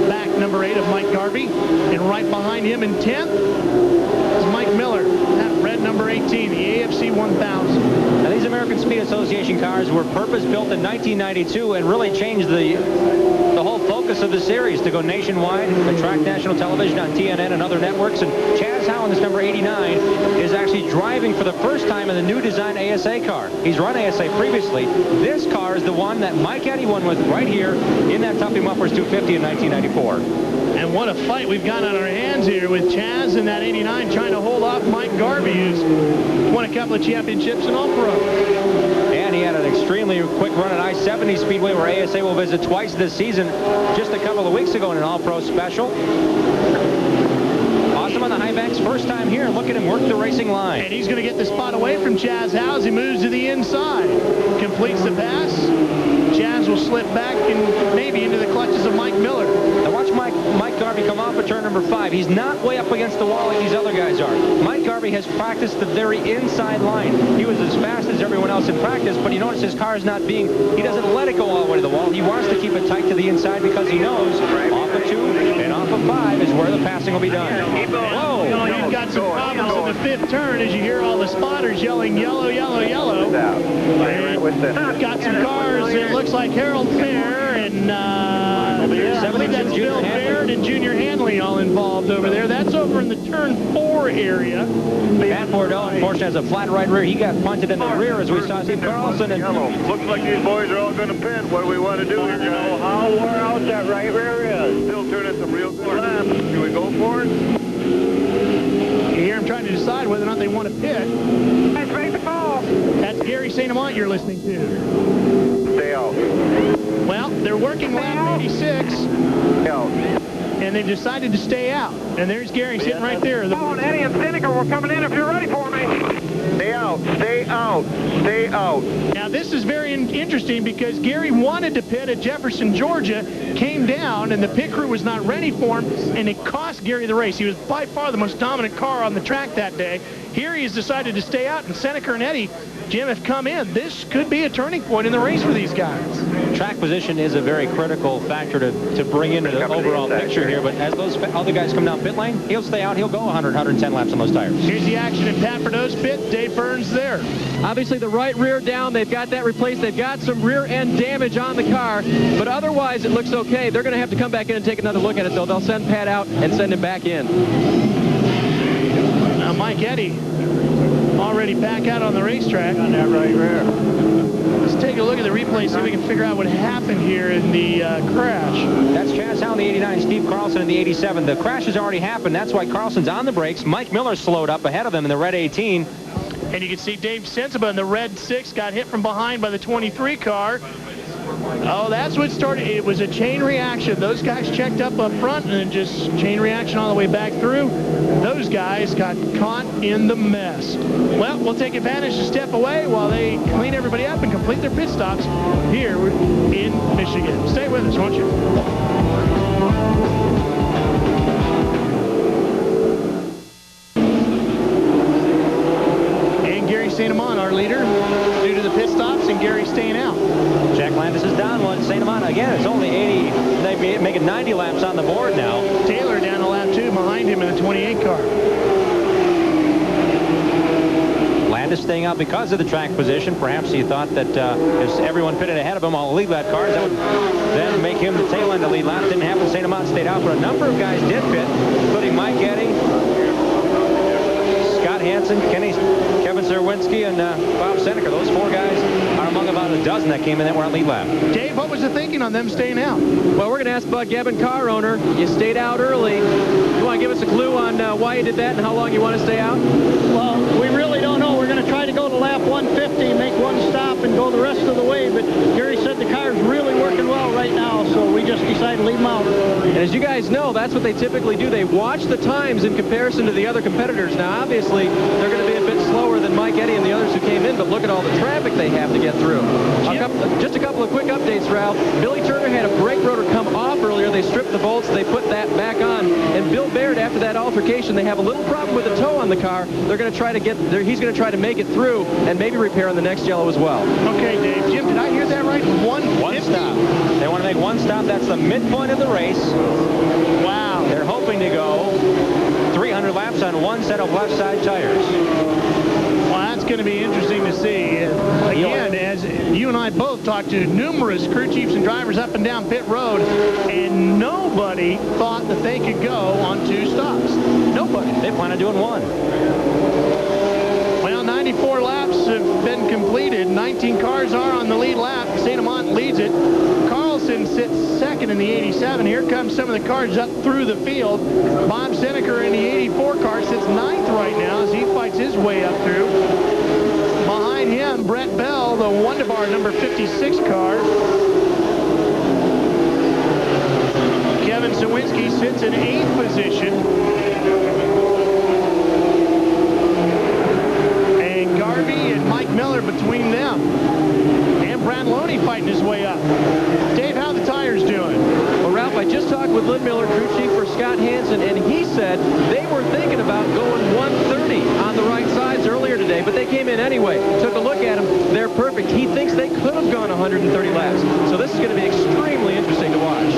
back number 8 of Mike Garvey. And right behind him in 10th is Mike Miller, that red number 18, the AFC 1000. Now, these American Speed Association cars were purpose-built in 1992 and really changed the whole focus of the series to go nationwide, attract national television on TNN and other networks. And Chaz Howe in this number 89 is actually driving for the first time in the new design ASA car. He's run ASA previously. This car is the one that Mike Eddy won with right here in that Tuffy Mufflers 250 in 1994. And what a fight we've got on our hands here with Chaz in that 89 trying to hold off Mike Garvey, who's won a couple of championships in All-Pro. And he had an extremely quick run at I-70 Speedway, where ASA will visit twice this season, just a couple of weeks ago in an All-Pro special. Awesome on the high banks, first time here. Look at him work the racing line. And he's going to get the spot away from Chaz Howe as he moves to the inside. Completes the pass. Chaz will slip back and maybe into the clutches of Mike Miller. Now watch Mike Garvey come off of turn number 5. He's not way up against the wall like these other guys are. Mike Garvey has practiced the very inside line. He was as fast as everyone else in practice, but you notice his car is not being, he doesn't let it go all the way to the wall. He wants to keep it tight to the inside because he knows off of 2 and off of 5 is where the passing will be done. Whoa! You know, you've got some problems in the 5th turn as you hear all the spotters yelling yellow, yellow, yellow. And got some cars, it looks like Harold Fair and I believe that's Bill Baird and Junior Hanley all involved over there. That's over in the turn 4 area. Matt Bordeaux, unfortunately, has a flat right rear. He got punted in the rear as we saw Steve Carlson. And looks like these boys are all going to pin. What do we want to do here, guys? How wore out that right rear is. Still turning some real good laps. Can we go for it? You hear him trying to decide whether or not they want to pit. Let's make the call. That's Gary St.Amant you're listening to. Stay out. Well, they're working lap 86. Stay out. And they've decided to stay out. And there's Gary sitting right there. Come on, Eddie and Seneca, we're coming in if you're ready for me. Stay out. Stay out. stay out. Now, this is very interesting because Gary wanted to pit at Jefferson, Georgia, came down, and the pit crew was not ready for him, and it cost Gary the race. He was by far the most dominant car on the track that day. Here he's decided to stay out, and Seneca and Eddie, Jim, have come in. This could be a turning point in the race for these guys. Track position is a very critical factor to bring into the overall picture here, but as those other guys come down pit lane, he'll stay out. He'll go 100, 110 laps on those tires. Here's the action at Pat Perdeaux's pit. Dave Burns there. Obviously, the right rear down. They've got that replaced. They've got some rear end damage on the car, but otherwise it looks okay. They're going to have to come back in and take another look at it, though. They'll send Pat out and send him back in. Now, Mike Eddy already back out on the racetrack. On that right rear. Let's take a look at the replay, see if we can figure out what happened here in the crash. That's Chaz Howe in the 89, Steve Carlson in the 87. The crash has already happened. That's why Carlson's on the brakes. Mike Miller slowed up ahead of them in the red 18. And you can see Dave Sensiba in the red 6 got hit from behind by the 23 car. Oh, that's what started. It was a chain reaction. Those guys checked up front and then just chain reaction all the way back through. Those guys got caught in the mess. Well, we'll take advantage to step away while they clean everybody up and complete their pit stops here in Michigan. Stay with us, won't you? St.Amant, our leader, due to the pit stops, and Gary staying out. Jack Landis is down one. St.Amant, again, it's only 80. They're making 90 laps on the board now. Taylor down to lap 2 behind him in the 28 car. Landis staying out because of the track position. Perhaps he thought that as everyone pitted ahead of him, all the lead lap cars, that would then make him the tail end of the lead lap. Didn't happen. St.Amant stayed out, but a number of guys did pit, including Mike Eddy, Scott Hansen, Kevin Serwinski, and Bob Seneca. Those 4 guys are among about a dozen that came in that were on lead lap. Dave, what was the thinking on them staying out? Well, we're going to ask Bud Gebbin, car owner. You stayed out early. You want to give us a clue on why you did that and how long you want to stay out? Well, we really don't know. We're going to try to go to lap 150, make one stop, and go the rest of the way. But Gary said the car's really working well right now, so we just decided to leave them out. And as you guys know, that's what they typically do. They watch the times in comparison to the other competitors. Now, obviously, they're going to be a bit slower than Mike Eddy and the others who came in, but look at all the traffic they have to get through. Just a couple of quick updates, Ralph. Billy Turner had a brake rotor come off earlier. They stripped the bolts. They put that back on. And Bill Baird, after that altercation, they have a little problem with the toe on the car. They're going to try to he's going to try to make it through and maybe repair on the next yellow as well. Okay, Dave. Jim, did I hear that right? 150? One stop. They want to make one stop. That's the midpoint of the race. Wow. They're hoping to go 300 laps on one set of left side tires. Well, that's going to be interesting to see. Again, as you and I both talked to numerous crew chiefs and drivers up and down pit road, and nobody thought that they could go on 2 stops. Nobody. They plan on doing one. Well, 94 laps have been completed. 19 cars are on the lead lap. St.Amant leads it. Carlson sits second in the 87. Here comes some of the cars up through the field. Bob Seneca in the 84 car sits 9th right now as he fights his way up through. Behind him, Brett Bell, the Wunderbar number 56 car. Kevin Sawinski sits in 8th position. And Garvey and Mike Miller between them. And Brad Loney fighting his way up. Dave, how the tires doing? Well, Ralph, I just talked with Lynn Miller, crew chief for Scott Hansen, and he said they were thinking about going 130 on the right sides earlier today, but they came in anyway. Took a look at them. They're perfect. He thinks they could have gone 130 laps. So this is going to be extremely interesting to watch.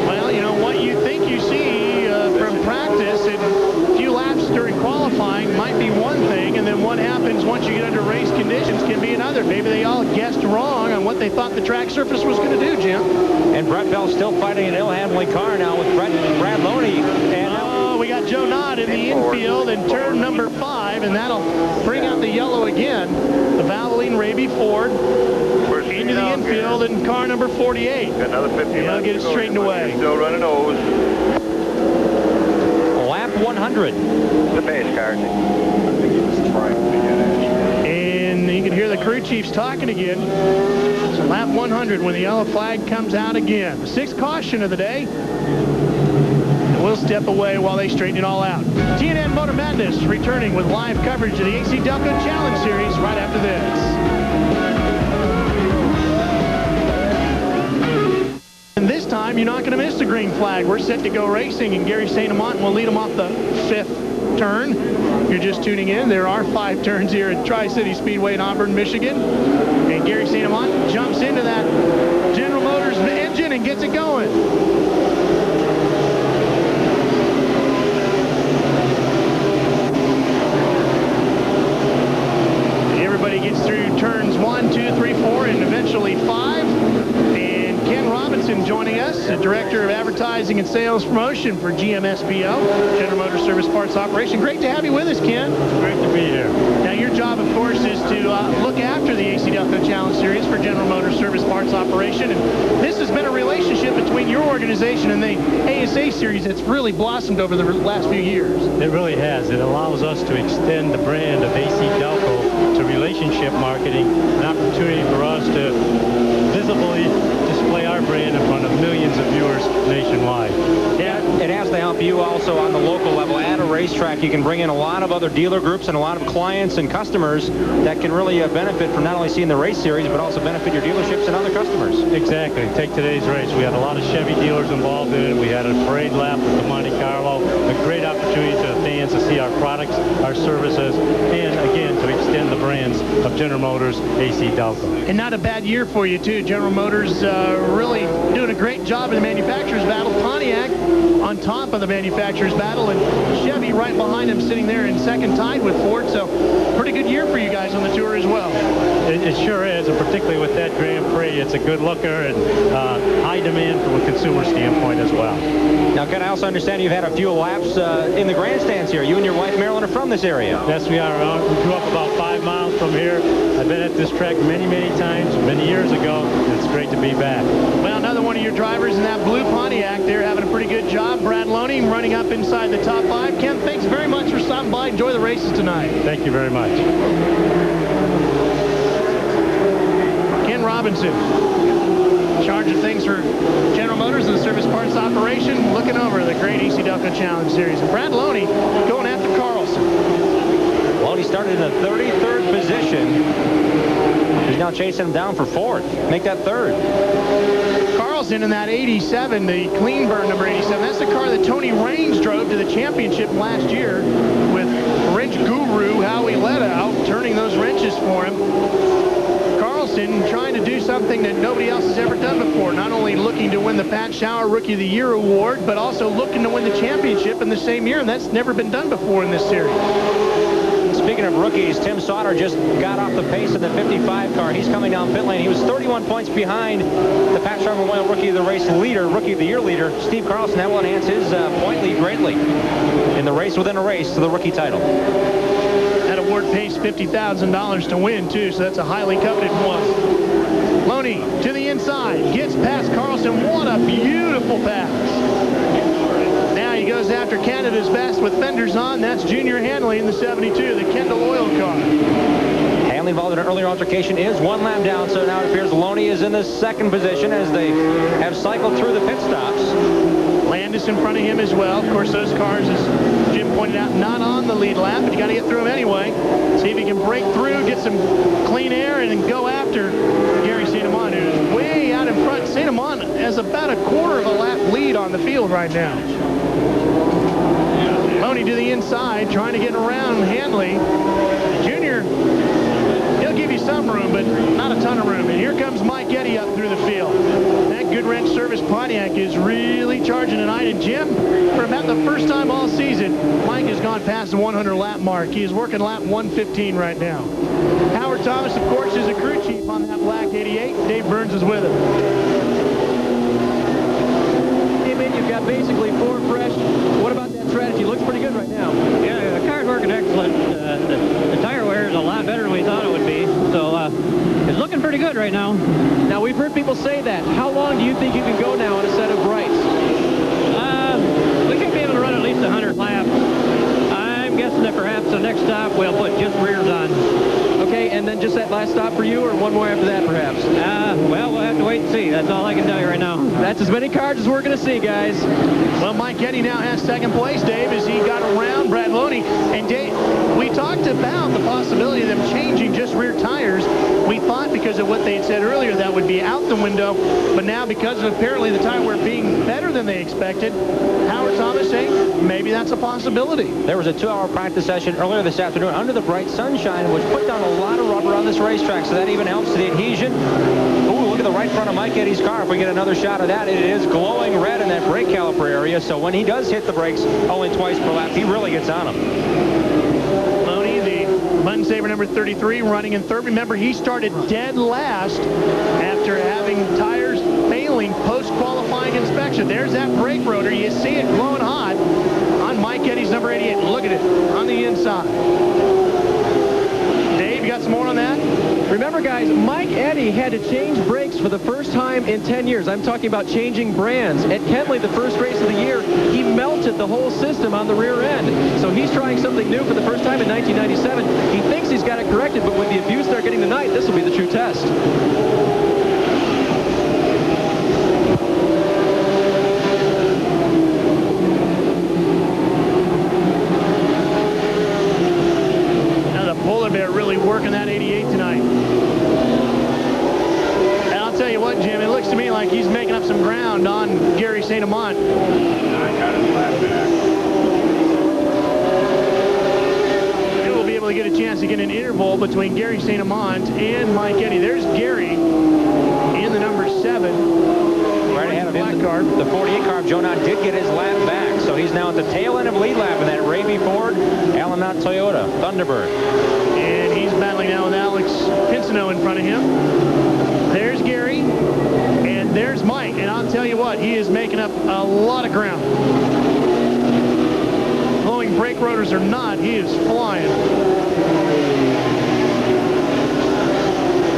Well, you know, what you think you see from practice and a few laps during qualifying might be one thing, and then what happens once you get under race conditions can be another. Maybe they all guessed wrong on what they thought the track surface was going to do, Jim. And Brett Bell's still fighting an ill-handling car now with Brad Loney. And we got Joe Knott in the infield in turn number 5, and that'll bring out the yellow again. The Valvoline Raby Ford into the infield in car number 48. Another 50. And they'll get it straightened away. Still running O's. Lap 100. The base car. And you can hear the crew chiefs talking again. So lap 100 when the yellow flag comes out again. The 6th caution of the day. We'll step away while they straighten it all out. TNN Motor Madness returning with live coverage of the AC Delco Challenge Series right after this. And this time, you're not going to miss the green flag. We're set to go racing, and Gary St.Amant will lead them off the 5th turn. If you're just tuning in, there are 5 turns here at Tri-City Speedway in Auburn, Michigan. And Gary St.Amant jumps into that General Motors engine and gets it going. Everybody gets through turns 1, 2, 3, 4, and eventually 5. And Ken Robinson joining us, the Director of Advertising and Sales Promotion for GMSBO, General Motors Service Parts Operation. Great to have you with us, Ken. Great to be here. Now, your job, of course, is to look after the AC Delco Challenge Series for General Motors Service Parts Operation. And this has been a relationship between your organization and the ASA Series that's really blossomed over the last few years. It really has. It allows us to extend the brand of AC Delco to relationship marketing, an opportunity for us to visibly display our brand in front of millions of viewers nationwide. Yeah, it has to help you also on the local level. At a racetrack, you can bring in a lot of other dealer groups and a lot of clients and customers that can really benefit from not only seeing the race series, but also benefit your dealerships and other customers. Exactly. Take today's race. We had a lot of Chevy dealers involved in it. We had a parade lap with the Monte Carlo. A great opportunity to the fans to see our products, our services, and again, to extend the brands of General Motors, AC Delco. And not a bad year for you, too. General Motors really doing a great job in the manufacturer's battle. Pontiac on top of the manufacturer's battle, and Chevy right behind him, sitting there in second, tied with Ford. So pretty good year for you guys on the tour as well. It sure is, and particularly with that Grand Prix, it's a good looker and high demand from a consumer standpoint as well. Now, Ken, I also understand you've had a few laps in the grandstands here. You and your wife, Marilyn, are from this area. Yes, we are. We grew up about 5 miles from here. I've been at this track many, many times, many years ago, and it's great to be back. Well, another one of your drivers in that blue Pontiac, they're having a pretty good job. Brad Loney running up inside the top 5. Ken, thanks very much for stopping by. Enjoy the races tonight. Thank you very much. Ken Robinson, in charge of things for General Motors and the service parts operation, looking over the great AC Delco Challenge Series. And Brad Loney going after Carlson. Loney started in the 33rd position. He's now chasing him down for 4th. Make that 3rd. Carlson in that 87, the clean burn number 87. That's the car that Tony Raines drove to the championship last year with wrench guru Howie Letta out turning those wrenches for him. Carlson trying to do something that nobody else has ever done before. Not only looking to win the Pat Shower Rookie of the Year award, but also looking to win the championship in the same year, and that's never been done before in this series. Speaking of rookies, Tim Sauter just got off the pace of the 55 car. He's coming down pit lane. He was 31 points behind the Pat Shower Memorial Rookie of the Race leader, Rookie of the Year leader, Steve Carlson. That will enhance his point lead greatly in the race within a race to the rookie title. That award pays $50,000 to win, too, so that's a highly coveted one. Loney to the inside, gets past Carlson. What a beautiful pass. Now he goes after Canada's best with fenders on. That's Junior Hanley in the 72, the Kendall Oil car. Hanley involved in an earlier altercation is 1 lap down, so now it appears Loney is in the 2nd position as they have cycled through the pit stops. Landis in front of him as well. Of course, those cars, as Jim pointed out, not on the lead lap, but you got to get through them anyway. See if he can break through, get some clean air, and then go after Gary St.Amant, who's way out in front. St.Amant has about a quarter of a lap lead on the field right now. Loney to the inside, trying to get around Hanley. Junior, he'll give you some room, but not a ton of room. And here comes Mike Eddy up through the field. That good wrench service Pontiac is really charging tonight. And Jim, for about the first time all season, Mike has gone past the 100 lap mark. He is working lap 115 right now. Howard Thomas, of course, is a crew chief on that black 88. Dave Burns is with him. Hey, man, you've got basically 4 fresh. What about that strategy? Looks pretty good right now. Yeah, the car's working excellent. The tire wear is a lot better than we thought it would be. So it's looking pretty good right now. Now, we've heard people say that. How long do you think you can go now on a set of brights? We should be able to run at least 100 laps. I'm guessing that perhaps the next stop we'll put just rears on. Okay, and then just that last stop for you, or one more after that, perhaps? Well, we'll have to wait and see. That's all I can tell you right now. That's as many cars as we're going to see, guys. Well, Mike Eddy now has second place, Dave, as he got around Brad Loney. And Dave, we talked about the possibility of them changing just rear tires. We thought because of what they had said earlier that would be out the window, but now because of apparently the tire wear being better than they expected, Howard Thomas saying maybe that's a possibility. There was a 2-hour practice session earlier this afternoon under the bright sunshine, which put down a lot of rubber on this racetrack, so that even helps the adhesion. Ooh, look at the right front of Mike Eddy's car. If we get another shot of that, it is glowing red in that brake caliper area, so when he does hit the brakes only twice per lap, he really gets on them. Loney, the Button Saver number 33, running in third. Remember, he started dead last after having tires failing post-qualifying inspection. There's that brake rotor. You see it glowing hot on Mike Eddy's number 88. Look at it on the inside. Dave, you got some more on that? Remember, guys, Mike Eddy had to change brakes for the first time in 10 years. I'm talking about changing brands. At Kentley, the first race of the year, he melted the whole system on the rear end. So he's trying something new for the first time in 1997. He thinks he's got it corrected, but with the abuse they're getting tonight, this will be the true test. Polar Bear really working that 88 tonight. And I'll tell you what, Jim, it looks to me like he's making up some ground on Gary St.Amant. And we'll be able to get a chance to get an interval between Gary St.Amant and Mike Eddy. There's Gary in the number 7. Right ahead of him, the 48 car of Joe Knott did get his lap back, so he's now at the tail end of lead lap in that Raby Ford Alan Knott Toyota Thunderbird. And he's battling now with Alex Pinsino in front of him. There's Gary, and there's Mike, and I'll tell you what, he is making up a lot of ground. Blowing brake rotors or not, he is flying.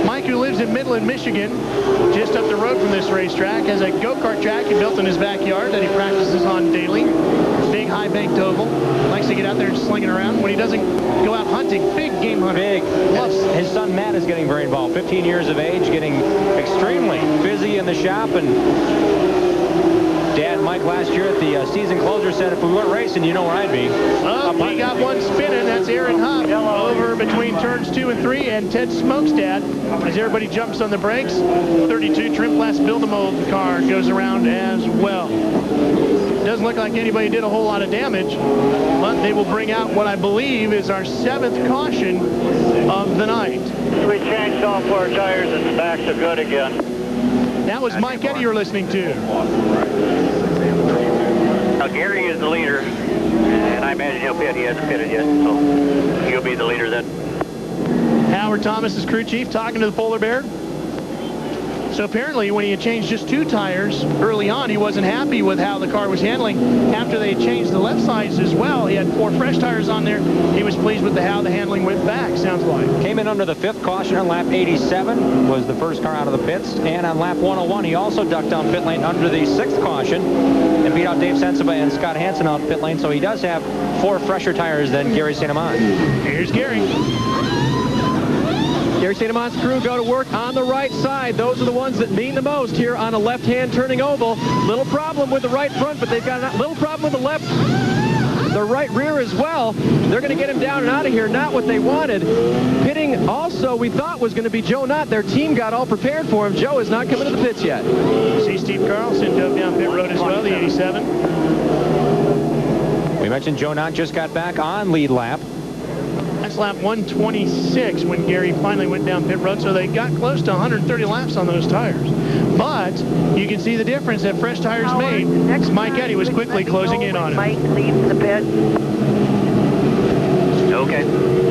Mike, who lives in Midland, Michigan, just up the road from this racetrack, has a go-kart track he built in his backyard that he practices on daily. Big, high-banked oval. Likes to get out there and sling it around. When he doesn't go out hunting, big game hunter. Big. His son Matt is getting very involved. 15 years of age, getting extremely busy in the shop, and Dad Mike last year at the season closer said if we weren't racing, you know where I'd be. Oh, he got one spinning. That's Aaron Huff over between turns 2 and 3, and Ted Smokestad as everybody jumps on the brakes. 32 trim class build-a-mold car goes around as well. Doesn't look like anybody did a whole lot of damage, but they will bring out what I believe is our 7th caution of the night. We changed all 4 tires and the backs are good again. That was Mike Eddy you're listening to. Now, Gary is the leader, and I imagine he'll pit. He hasn't pitted yet, so he'll be the leader then. Howard Thomas is crew chief talking to the Polar Bear. So apparently when he had changed just 2 tires early on, he wasn't happy with how the car was handling. After they changed the left sides as well, he had 4 fresh tires on there. He was pleased with how the handling went back, sounds like. Came in under the 5th caution on lap 87, was the first car out of the pits. And on lap 101, he also ducked down pit lane under the 6th caution and beat out Dave Sensiba and Scott Hansen out pit lane. So he does have 4 fresher tires than Gary St.Amant. Here's Gary. Gary St.Amant's crew go to work on the right side. Those are the ones that mean the most here on a left-hand turning oval. Little problem with the right front, but they've got a little problem with the right rear as well. They're going to get him down and out of here. Not what they wanted. Pitting also, we thought, was going to be Joe Knott. Their team got all prepared for him. Joe is not coming to the pits yet. See Steve Carlson dove down pit road as well, the 87. We mentioned Joe Knott just got back on lead lap. That's lap 126 when Gary finally went down pit road, so they got close to 130 laps on those tires. But you can see the difference that fresh tires made. Mike Eddy was quickly closing in on it. Mike leaves the pit. Okay.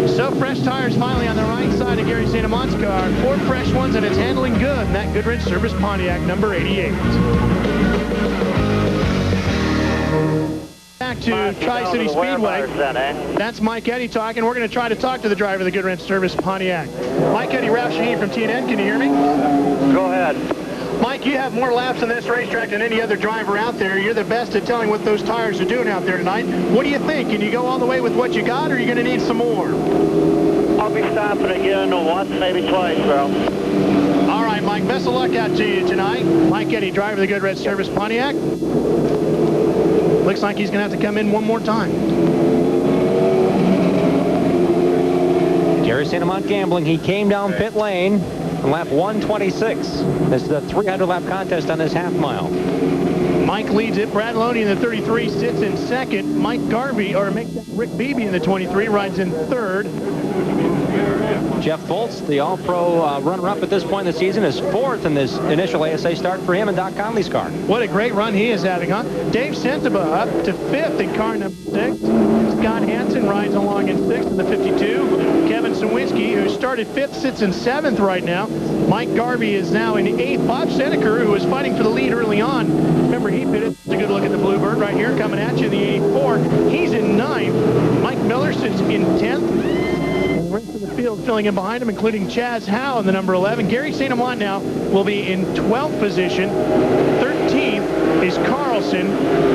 So fresh tires finally on the right side of Gary St.Amant's car. 4 fresh ones, and it's handling good in that Goodrich Service Pontiac number 88. Back to Tri-City Speedway. That's Mike Eddy talking. We're going to try to talk to the driver of the Goodrich Service Pontiac. Mike Eddy, Ralph Shaheen from TNN. Can you hear me? Go ahead. Mike, you have more laps on this racetrack than any other driver out there. You're the best at telling what those tires are doing out there tonight. What do you think? Can you go all the way with what you got, or are you going to need some more? Oh, I'll be stopping again once, maybe twice, Ralph. All right, Mike, best of luck out to you tonight. Mike Eddy, driver of the Good Red Service Pontiac. Looks like he's going to have to come in one more time. Gary St.Amant gambling. He came down pit lane on lap 126. This is the 300-lap contest on this half mile. Mike leads it. Brad Loney in the 33 sits in second. Rick Beebe in the 23 rides in third. Jeff Foltz, the All-Pro runner-up at this point in the season, is fourth in this initial ASA start for him and Doc Conley's car. What a great run he is having, huh? Dave Sensiba up to fifth in car number 6. Scott Hansen rides along in sixth in the 52. Kevin Sawinski, who started fifth, sits in seventh right now. Mike Garvey is now in eighth. Bob Seneker, who was fighting for the lead early on. Remember, he pitted. It's a good look at the Bluebird right here, coming at you in the 84. He's in ninth. Mike Miller sits in 10th. The rest of the field filling in behind him, including Chaz Howe in the number 11. Gary St.Amant now will be in 12th position. 13th is Carlson.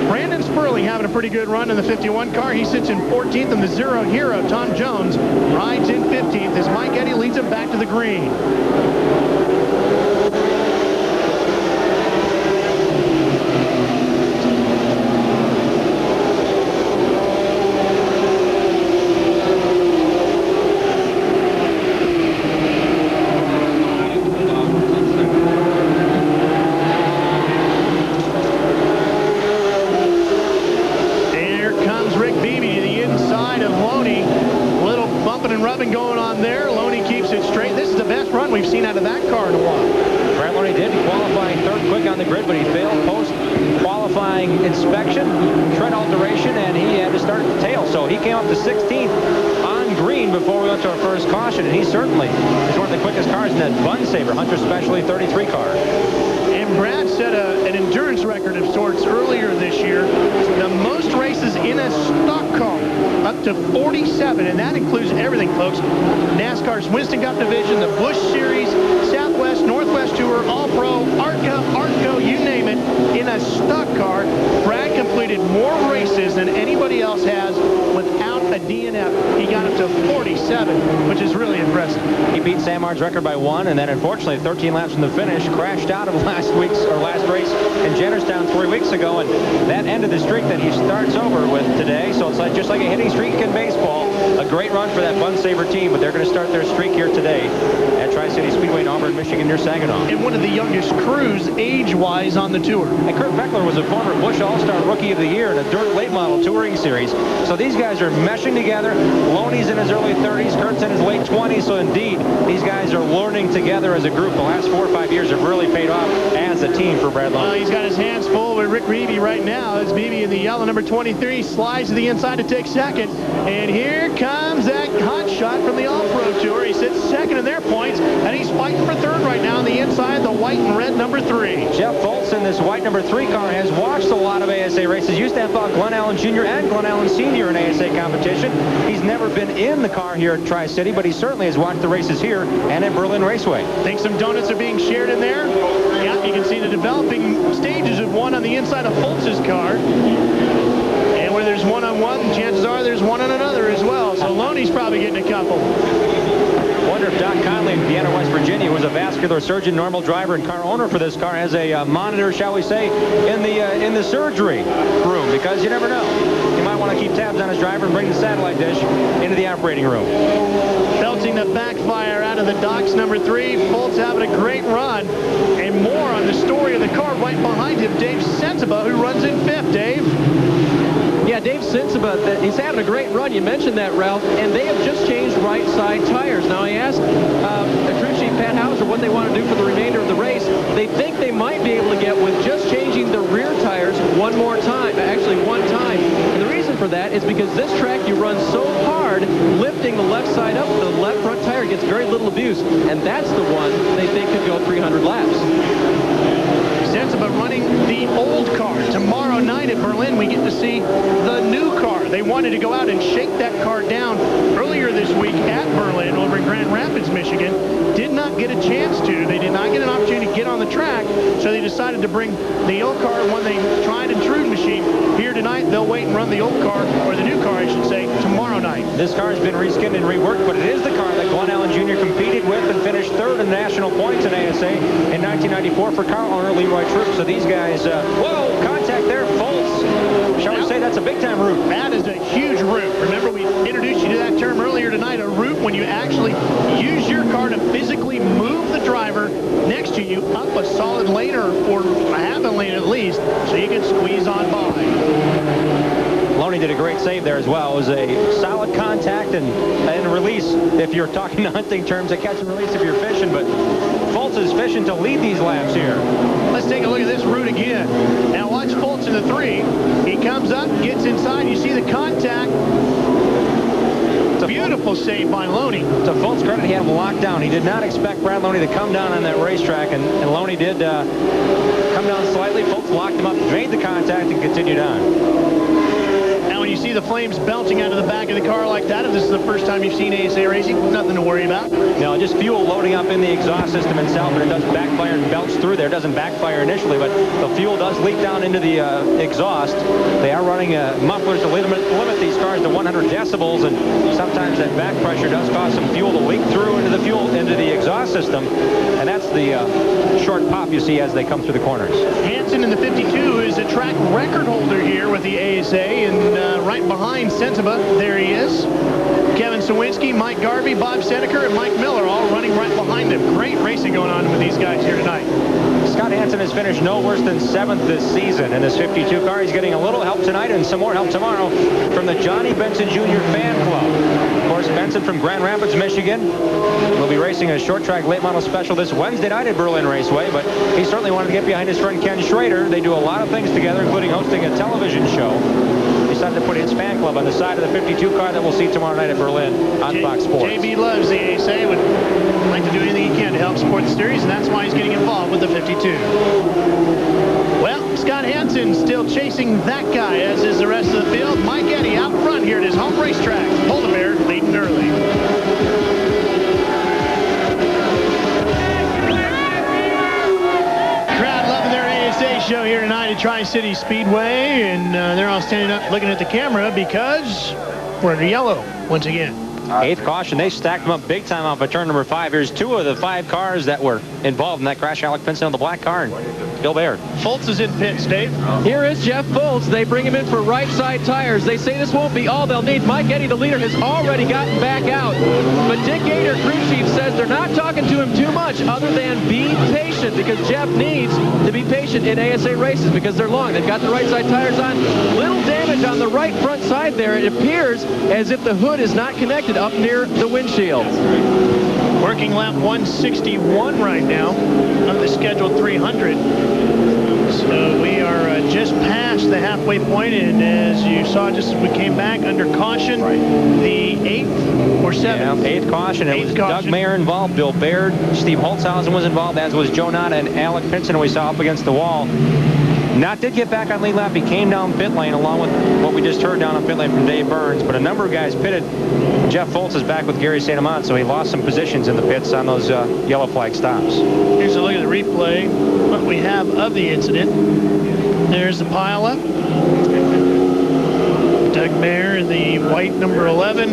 Brandon Sperling having a pretty good run in the 51 car. He sits in 14th, and the Zero Hero, Tom Jones, rides in 15th as Mike Eddy leads him back to the green. We've seen out of that car in a while. Brad Loney did qualify third quick on the grid, but he failed post-qualifying inspection, tread alteration, and he had to start at the tail. So he came up to 16th on green before we went to our first caution, and he certainly is one of the quickest cars in that Bun Saber Hunter Specialty 33 car. And Brad set an endurance record of sorts earlier this year. The most races in a stock car, up to 47, and that includes everything, folks. NASCAR's Winston Cup Division, the Busch Series, Southwest, Northwest Tour, All-Pro, ARTCO, you name it, in a stock car. Brad completed more races than anybody else has without a DNF. He got up to 47, which is really impressive. He beat Sam Martin's record by 1, and then unfortunately 13 laps from the finish, crashed out of last race in Jennerstown 3 weeks ago, and that ended the streak that he starts over with today. So it's like just like a hitting streak in baseball. A great run for that Bun Saber team, but they're going to start their streak here today at Tri-City Speedway in Auburn, Michigan, near Saginaw. And one of the youngest crews age-wise on the tour. And Kurt Beckler was a former Busch All-Star Rookie of the Year in a dirt late model touring series. So these guys are meshing together. Loney's in his early 30s, Kurt's in his late 20s. So indeed, these guys are learning together as a group. The last 4 or 5 years have really paid off as a team for Brad Loney. He's got his hands full with Rick Beebe right now. As Beebe in the yellow number 23 slides to the inside to take second. And here comes that hot shot from the All-Pro Tour. He sits second in their points, and he's fighting for third right now on the inside, the white and red number 3. Jeff Foltz in this white number 3 car has watched a lot of ASA races. Used to have Glenn Allen Jr. and Glenn Allen Sr. in ASA competition. He's never been in the car here at Tri-City, but he certainly has watched the races here and at Berlin Raceway. Think some donuts are being shared in there? Yeah, you can see the developing stages of one on the inside of Foltz's car. And where there's one-on-one, chances are there's one on another as well. So Loney's probably getting a couple. Wonder if Doc Conley in Vienna, West Virginia, who was a vascular surgeon, normal driver, and car owner for this car, has a monitor, shall we say, in the surgery room, because you never know. You might want to keep tabs on his driver and bring the satellite dish into the operating room. Belting the backfire out of the Doc's number 3. Foltz having a great run. And more on the story of the car right behind him, Dave Sensiba, who runs in 5th. Dave? Yeah, Dave Sensiba, he's having a great run. You mentioned that, Ralph, and they have just changed right side tires. Now, I asked crew chief Pat Hauser what they want to do for the remainder of the race. They think they might be able to get with just changing the rear tires one more time, actually one time. And the reason for that is because this track you run so hard, lifting the left side up, the left front tire gets very little abuse, and that's the one they think could go 300 laps. Sensiba running the old car. Tomorrow night at Berlin, we get to see the new car. They wanted to go out and shake that car down earlier this week at Berlin over in Grand Rapids, Michigan. Did not get a chance to. They did not get an opportunity to get on the the track, so they decided to bring the old car, one they tried and true machine, here tonight. They'll wait and run the old car, or the new car, I should say, tomorrow night. This car has been reskinned and reworked, but it is the car that Glenn Allen Jr. competed with and finished third in national points in ASA in 1994 for car owner Leroy Troop. So these guys, whoa, contact there, Fultz. Shall we say that's a big-time route? That is a huge route. Remember, we introduced you to that term earlier tonight, a route when you actually use your car to physically move the driver next to you up a solid lane or a half a lane at least, so you can squeeze on by. Loney did a great save there as well. It was a solid contact and release if you're talking hunting terms, a catch and release if you're fishing, but Fultz is fishing to lead these laps here. Let's take a look at this route again. Now watch Fultz in the 3. He comes up, gets inside, you see the contact. Beautiful save by Loney. To Fultz' credit, he had him locked down. He did not expect Brad Loney to come down on that racetrack, and Loney did come down slightly. Fultz locked him up, made the contact, and continued on. Now when you see the flames belching out of the back of the car like that, if this is the first time you've seen ASA racing, nothing to worry about. No, just fuel loading up in the exhaust system itself, and it does backfire and belch through there. It doesn't backfire initially, but the fuel does leak down into the exhaust. They are running mufflers to limit these cars to 100 decibels, and sometimes that back pressure does cause some fuel to leak through into the exhaust system, and that's the short pop you see as they come through the corners. Hansen in the 52 is a track record holder here with the ASA, and right behind St.Amant, there he is. Kevin Sawinski, Mike Garvey, Bob Seneker, and Mike Miller all running right behind him. Great racing going on with these guys here tonight. Scott Hansen has finished no worse than 7th this season in this 52 car. He's getting a little help tonight and some more help tomorrow from the Johnny Benson Jr. fan club. Of course, Benson from Grand Rapids, Michigan, will be racing a short track late model special this Wednesday night at Berlin Raceway, but he certainly wanted to get behind his friend Ken Schrader. They do a lot of things together, including hosting a television show. He decided to put his fan club on the side of the 52 car that we'll see tomorrow night at Berlin on Fox Sports. JB loves the ASA, would like to do anything he can to help support the series, and that's why he's getting involved with the 52. Well, Scott Hansen still chasing that guy, as is the rest of the field. Mike Eddy out front here at his home racetrack. Polar Bear leading early. Crowd loving their ASA show here tonight at Tri-City Speedway, and they're all standing up looking at the camera because we're under yellow once again. 8th caution. They stacked them up big time off of turn number 5. Here's 2 of the 5 cars that were involved in that crash. Alec Pinson on the black car and Bill Baird. Fultz is in pits, Dave. Here is Jeff Fultz. They bring him in for right side tires. They say this won't be all they'll need. Mike Eddy, the leader, has already gotten back out. But Dick Gator, crew chief, says they're not talking to him too much other than be patient, because Jeff needs to be patient in ASA races because they're long. They've got the right side tires on. Little damage on the right front side there. It appears as if the hood is not connected up near the windshield. Working lap 161 right now of the scheduled 300. So we are just past the halfway point, and as you saw just as we came back under caution, the 8th or 7th? Yeah, 8th caution. It was Doug Mayer involved, Bill Baird, Steve Holtzhausen was involved, as was Joe Nada and Alec Pinson, we saw up against the wall. Knott did get back on lead lap. He came down pit lane along with what we just heard down on pit lane from Dave Burns, but a number of guys pitted. Jeff Fultz is back with Gary St.Amant, so he lost some positions in the pits on those yellow flag stops. Here's a look at the replay, what we have of the incident. There's the pileup. Doug Mayer in the white number 11,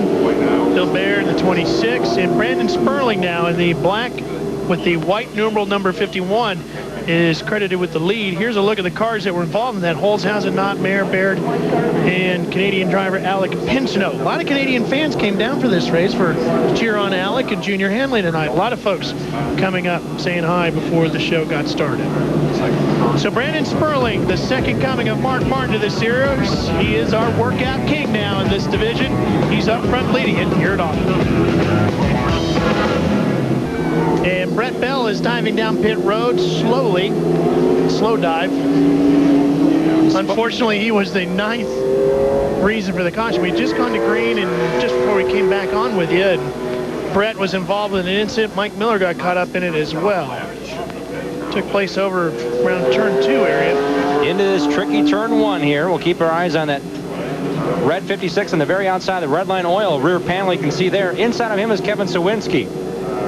Bill Baird in the 26, and Brandon Sperling now in the black with the white numeral number 51 is credited with the lead. Here's a look at the cars that were involved in that. Holzhausen, Knott, Mayer, Baird, and Canadian driver Alec Pinsino. A lot of Canadian fans came down for this race to cheer on Alec and Junior Hanley tonight. A lot of folks coming up saying hi before the show got started. So Brandon Sperling, the second coming of Mark Martin to this series. He is our workout king now in this division. He's up front leading it here at Auburn. And Brett Bell is diving down pit road slowly. Slow dive. Unfortunately, he was the 9th reason for the caution. We'd just gone to green, and just before we came back on with you, and Brett was involved in an incident. Mike Miller got caught up in it as well. Took place over around turn 2 area. Into this tricky turn 1 here. We'll keep our eyes on that red 56 on the very outside of the red line oil rear panel. You can see there. Inside of him is Kevin Sawinski.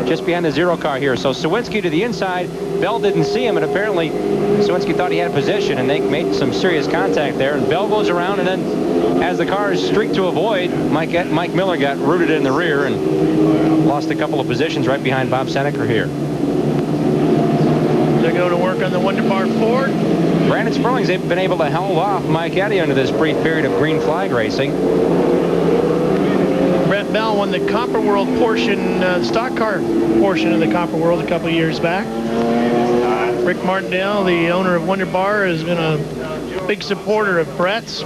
just behind the 0 car here. So Sawinski to the inside. Bell didn't see him, and apparently Sawinski thought he had position, and they made some serious contact there. And Bell goes around, and then as the cars streaked to avoid, Mike Miller got rooted in the rear and lost a couple of positions right behind Bob Seneker here. They're going to work on the Wunderbar Ford. Brandon Sperling's been able to hold off Mike Eddy under this brief period of green flag racing. Brett Bell won the Copper World portion, stock car portion of the Copper World a couple years back. Rick Martindale, the owner of Wunderbar, has been a big supporter of Brett's.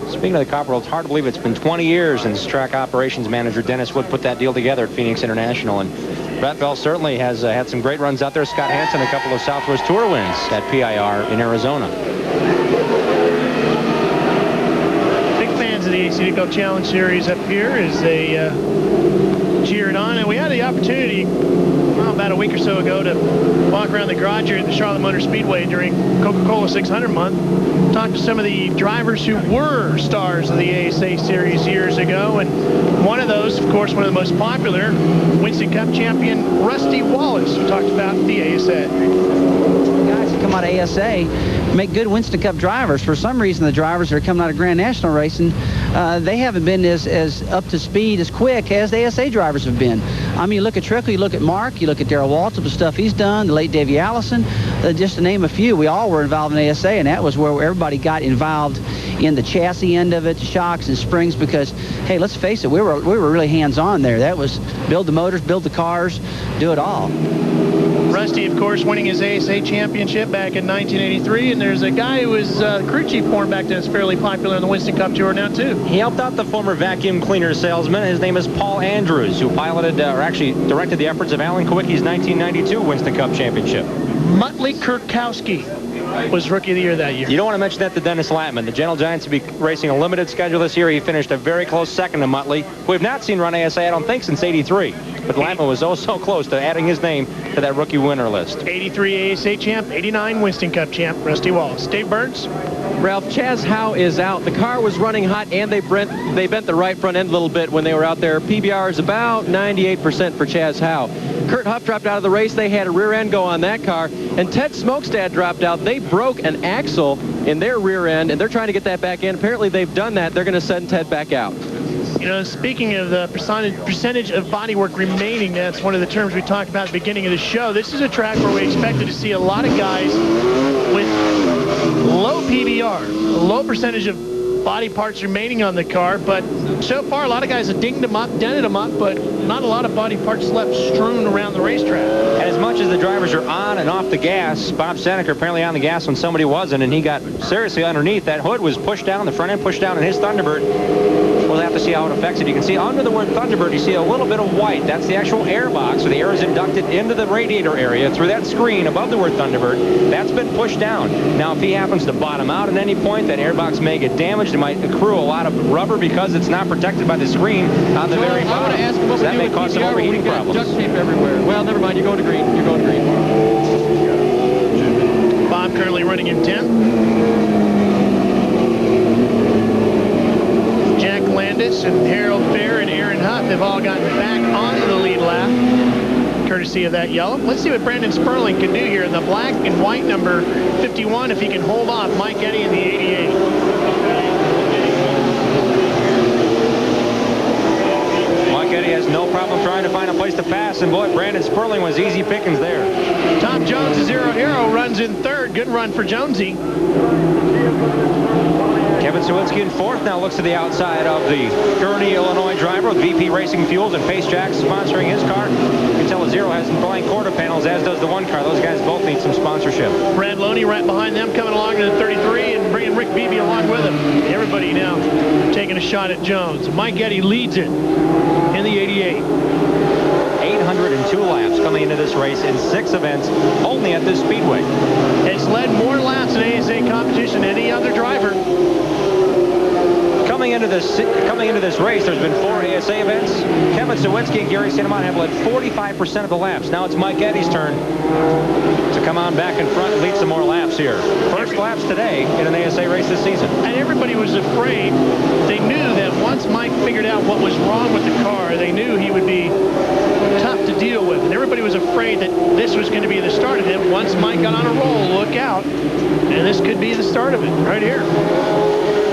Speaking of the Copper World, it's hard to believe it's been 20 years since track operations manager Dennis Wood put that deal together at Phoenix International. And Brett Bell certainly has had some great runs out there. Scott Hansen, a couple of Southwest Tour wins at PIR in Arizona. Big fans of the ACD Cup Challenge Series up here as they cheer it on. And we had the opportunity, well, about a week or so ago, to walk around the garage here at the Charlotte Motor Speedway during Coca-Cola 600 month. Talk to some of the drivers who were stars of the ASA Series years ago. And one of those, of course, one of the most popular, Winston Cup champion Rusty Wallace, who talked about the ASA. Guys that come out of ASA make good Winston Cup drivers. For some reason, the drivers that are coming out of Grand National racing, they haven't been as up to speed, as quick as the ASA drivers have been. I mean, you look at Trickle, you look at Mark, you look at Darrell Waltrip, the stuff he's done, the late Davey Allison, just to name a few. We all were involved in ASA, and that was where everybody got involved in the chassis end of it, shocks and springs, because, hey, let's face it, we were really hands-on there. That was build the motors, build the cars, do it all. Rusty, of course, winning his ASA championship back in 1983, and there's a guy who was crew chief for him back then, is fairly popular on the Winston Cup Tour now, too. He helped out the former vacuum cleaner salesman. His name is Paul Andrews, who piloted, or actually directed the efforts of Alan Kowicki's 1992 Winston Cup championship. Muttley Kurkowski was Rookie of the Year that year. You don't want to mention that to Dennis Latman. The Gentle Giants will be racing a limited schedule this year. He finished a very close second to Muttley, who we've not seen run ASA, I don't think, since '83. But Latman was oh so close to adding his name to that rookie winner list. 83 ASA champ, 89 Winston Cup champ, Rusty Wallace. Dave Burns. Ralph, Chaz Howe is out. The car was running hot, and they bent the right front end a little bit when they were out there. PBR is about 98% for Chaz Howe. Kurt Huff dropped out of the race. They had a rear end go on that car. And Ted Smokestad dropped out. They broke an axle in their rear end, and they're trying to get that back in. Apparently, they've done that. They're going to send Ted back out. You know, speaking of the percentage of bodywork remaining, that's one of the terms we talked about at the beginning of the show. This is a track where we expected to see a lot of guys with low PBR, a low percentage of body parts remaining on the car, but so far a lot of guys have dinged them up, dented them up, but not a lot of body parts left strewn around the racetrack. And as much as the drivers are on and off the gas, Bob Seneker apparently on the gas when somebody wasn't, and he got seriously underneath. That hood was pushed down, the front end pushed down, and his Thunderbird, we'll have to see how it affects it. You can see under the word Thunderbird, you see a little bit of white. That's the actual air box, where the air is inducted into the radiator area through that screen above the word Thunderbird. That's been pushed down. Now, if he happens to bottom out at any point, that air box may get damaged. It might accrue a lot of rubber because it's not protected by the screen on the very bottom. I want to ask him what so that may cause some overheating problems. Duct tape everywhere. Well, never mind. You're going to green. You're going to green. Bob currently running in 10th. Jack Landis and Harold Fair and Aaron Huff have all gotten back onto the lead lap, courtesy of that yellow. Let's see what Brandon Sperling can do here in the black and white number 51, if he can hold off Mike Eddy in the 88. Mike Eddy has no problem trying to find a place to pass, and boy, Brandon Sperling was easy pickings there. Tom Jones, the Zero Hero, runs in third. Good run for Jonesy. Kevin Sawinski in fourth now looks to the outside of the Gurney, Illinois driver with VP Racing Fuels and Pace Jacks sponsoring his car. You can tell the Zero has some blank quarter panels, as does the one car. Those guys both need some sponsorship. Brad Loney right behind them, coming along to the 33 and bringing Rick Beebe along with him. Everybody now taking a shot at Jones. Mike Eddy leads it in the 88. 802 laps coming into this race in 6 events only at this speedway. It's led more laps in ASA competition than any other driver. Coming into this race, there's been 4 ASA events. Kevin Sawinski and Gary St.Amant have led 45% of the laps. Now it's Mike Eddy's turn to come on back in front and lead some more laps here. First laps today in an ASA race this season. And everybody was afraid. They knew that once Mike figured out what was wrong with the car, they knew he would be tough to deal afraid that this was going to be the start of it. Once Mike got on a roll, look out. And this could be the start of it right here.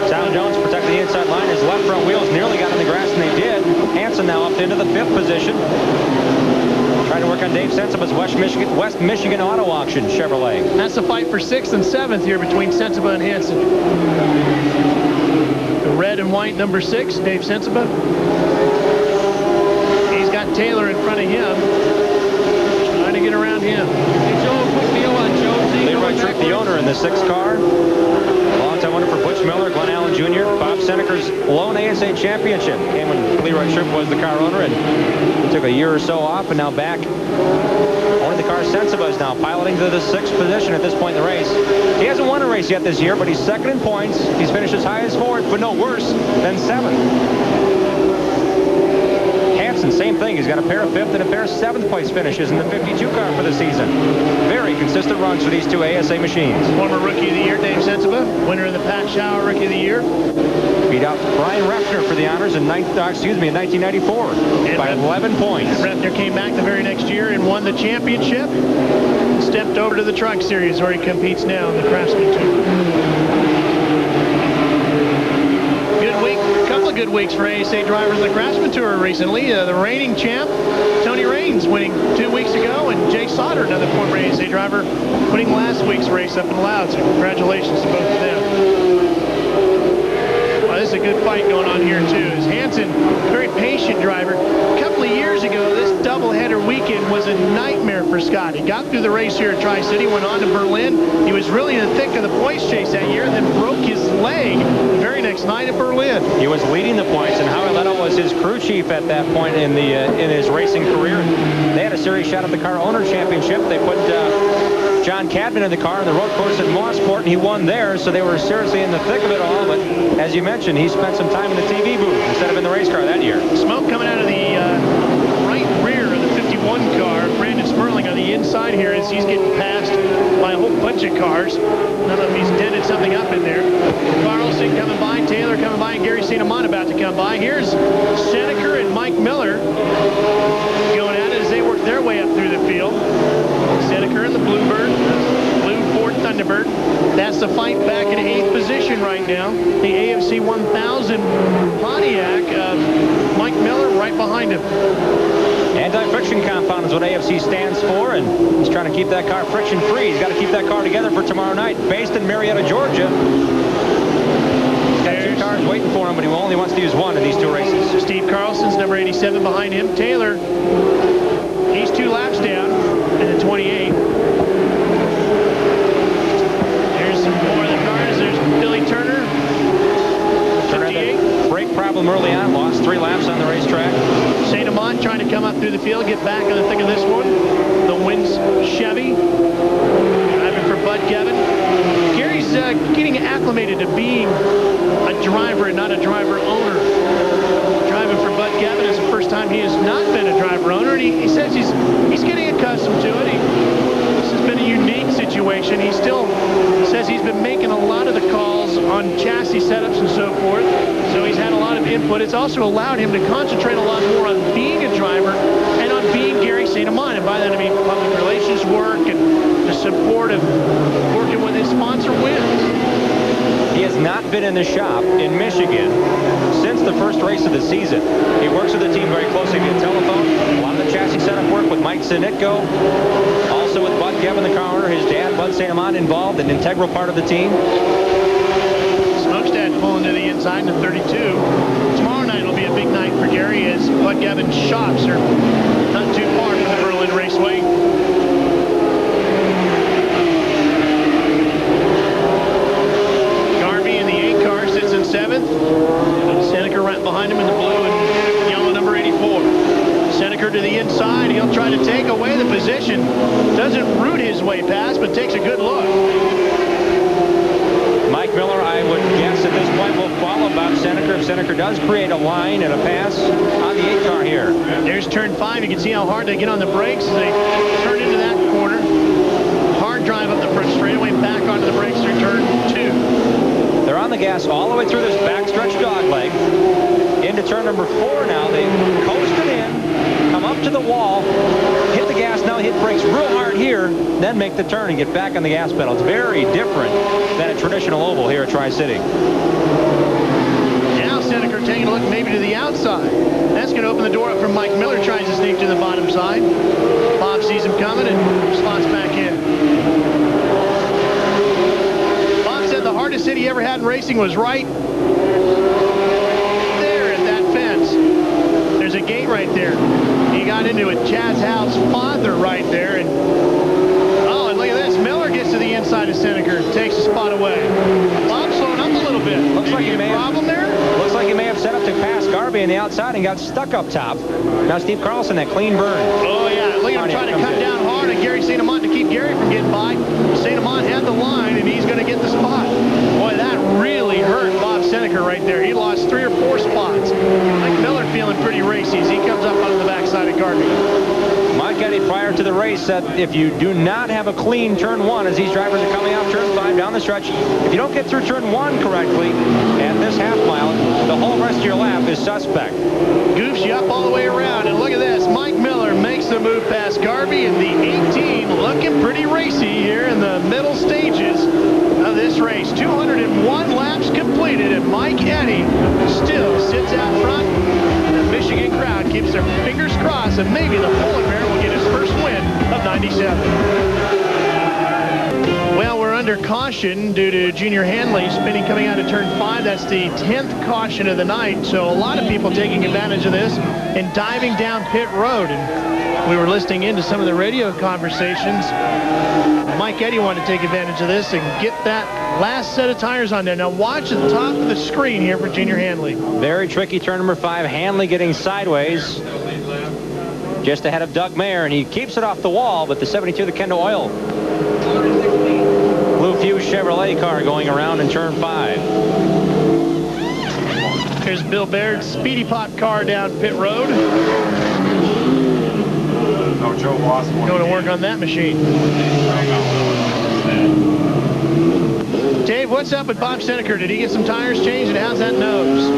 Sal Jones protecting the inside line. His left front wheels nearly got in the grass, and they did. Hansen now up into the 5th position. Trying to work on Dave Sensiba's West Michigan Auto Auction Chevrolet. That's the fight for 6th and 7th here between Sensiba and Hansen. The red and white number 6, Dave Sensiba. He's got Taylor in front of him. Trying to get around him. Hey, Joe, quick deal on Jonesy. Leroy Tripp, the owner in the 6th car. Longtime winner for Butch Miller, Glenn Allen Jr., Bob Seneker's lone ASA championship. Came when Leroy Tripp was the car owner, and he took a year or so off, and now back. Only the car Sensiba is now piloting to the 6th position at this point in the race. He hasn't won a race yet this year, but he's 2nd in points. He's finished as high as 4th, but no worse than 7th. Hansen, same thing. He's got a pair of 5th and a pair of 7th place finishes in the 52 car for the season. Very consistent runs for these two ASA machines. Former Rookie of the Year, Dave Sensiba, winner of the Pat Shower Rookie of the Year. Beat out Brian Refner for the honors in 1994 by 11 points. Refner came back the very next year and won the championship. Stepped over to the Truck Series where he competes now in the Craftsman Tour. Good week. Couple of good weeks for ASA drivers in the Craftsman Tour recently. The reigning champ, Tony Raines, winning 2 weeks ago, and Jay Sauter, another former ASA driver, winning last week's race up in Loud. So congratulations to both of them. This is a good fight going on here too. As Hansen, very patient driver. A couple of years ago, this doubleheader weekend was a nightmare for Scott. He got through the race here at Tri-City, went on to Berlin. He was really in the thick of the points chase that year, and then broke his leg the very next night at Berlin. He was leading the points, and Howie Leto was his crew chief at that point in his racing career. They had a serious shot at the car owner championship. They put John Cadman in the car in the road course at Mossport, and he won there, so they were seriously in the thick of it all. But as you mentioned, he spent some time in the TV booth instead of in the race car that year. Smoke coming out of the right rear of the 51 car. Brandon Sperling on the inside here as he's getting passed by a whole bunch of cars. I don't know if he's dented something up in there. Carlson coming by, Taylor coming by, and Gary St.Amant about to come by. Here's Seneker and Mike Miller going at it as they work their way up through the field. Seneker in the Bluebird, blue Ford Thunderbird. That's the fight back in 8th position right now. The AFC 1000 Pontiac, Mike Miller right behind him. Anti-friction compound is what AFC stands for, and he's trying to keep that car friction-free. He's got to keep that car together for tomorrow night. Based in Marietta, Georgia. He's got 2 cars waiting for him, but he only wants to use 1 in these 2 races. Steve Carlson's number 87 behind him. Taylor, he's 2 laps down in the 28. There's some more of the cars. There's Billy Turner. Turner had a brake problem early on, lost 3 laps on the racetrack. St.Amant trying to come up through the field, get back in the thick of this one. The Wins Chevy. Driving for Bud Gavin. Gary's getting acclimated to being a driver and not a driver owner. Driving for Bud Gavin is the first time he has not been a driver owner, and he says he's getting accustomed to it. This has been a unique situation. He still says he's been making a lot of the calls on chassis setups and so forth, so he's had a lot of input. It's also allowed him to concentrate a lot more on being a driver and on being Gary St.Amant, and by that I mean public relations work and the support of working with his sponsor Wins. He has not been in the shop in Michigan since the first race of the season. He works with the team very closely via telephone. A lot of the chassis setup work with Mike Sinitko. Also with Bud Gavin, the car owner, his dad, Bud St.Amant, involved, an integral part of the team. Smokestack pulling to the inside in the 32. Tomorrow night will be a big night for Gary as Bud Gavin's shops are not too far from the Berlin Raceway. Garvey in the 8 car sits in 7th. Seneker right behind him in the blue and yellow number 84. Seneker to the inside. He'll try to take away the position. Doesn't root his way past, but takes a good look. Mike Miller, I would guess at this point, will follow Bob Seneker if Seneker does create a line and a pass on the 8 car here. There's turn 5. You can see how hard they get on the brakes as they turn into that corner. Hard drive up the front straightaway, back onto the brakes through turn 2. They're on the gas all the way through this backstretch dogleg. Into turn number 4 now. They coasted in, come up to the wall, hit the gas, now hit brakes real hard here, then make the turn and get back on the gas pedal. It's very different than a traditional oval here at Tri-City. Now Seneca taking a look maybe to the outside. That's going to open the door up for Mike Miller, tries to sneak to the bottom side. Bob sees him coming and slots back in. Bob said the hardest hit he ever had in racing was right there at that fence. There's a gate right there. He got into it. Chad's house father right there. And oh, and look at this. Miller gets to the inside of Seneca, takes the spot away. Bob slowing up a little bit. Looks like a problem there. Looks like he may have set up to pass Garvey on the outside and got stuck up top. Now Steve Carlson, that clean burn. Oh yeah, look at him trying to cut down hard on Gary St.Amant to keep Gary from getting by. St.Amant had the line and he's going to get the spot. Boy, that really hurt Bob Seneca right there. He lost 3 or 4 spots. Mike Miller feeling pretty racy as he comes up on the backside of Garvey. Mike Eddy prior to the race said if you do not have a clean turn 1 as these drivers are coming off turn 5 down the stretch, if you don't get through turn 1 correctly and this half mile, the whole rest of your lap is suspect. Goofs you up all the way around, and look at this. Mike Miller makes the move past Garvey in the 18, looking pretty racy here in the middle stages of this race. 201 laps completed, and Mike Eddy still sits out front. The Michigan crowd keeps their fingers crossed, and maybe the Polar Bear will get his first win of 97. Well, we're under caution due to Junior Hanley spinning coming out of turn 5. That's the 10th caution of the night. So a lot of people taking advantage of this and diving down pit road. And we were listening into some of the radio conversations. Mike Eddy wanted to take advantage of this and get that last set of tires on there. Now watch at the top of the screen here for Junior Hanley. Very tricky turn number 5. Hanley getting sideways just ahead of Doug Mayer, and he keeps it off the wall, but the 72, the Kendo Oil Blue Fuse Chevrolet car going around in turn 5. Here's Bill Baird's Speedy Pop car down pit road. No, Joe lost one. Going to work on that machine. Dave, what's up with Bob Seneca? Did he get some tires changed, and how's that nose?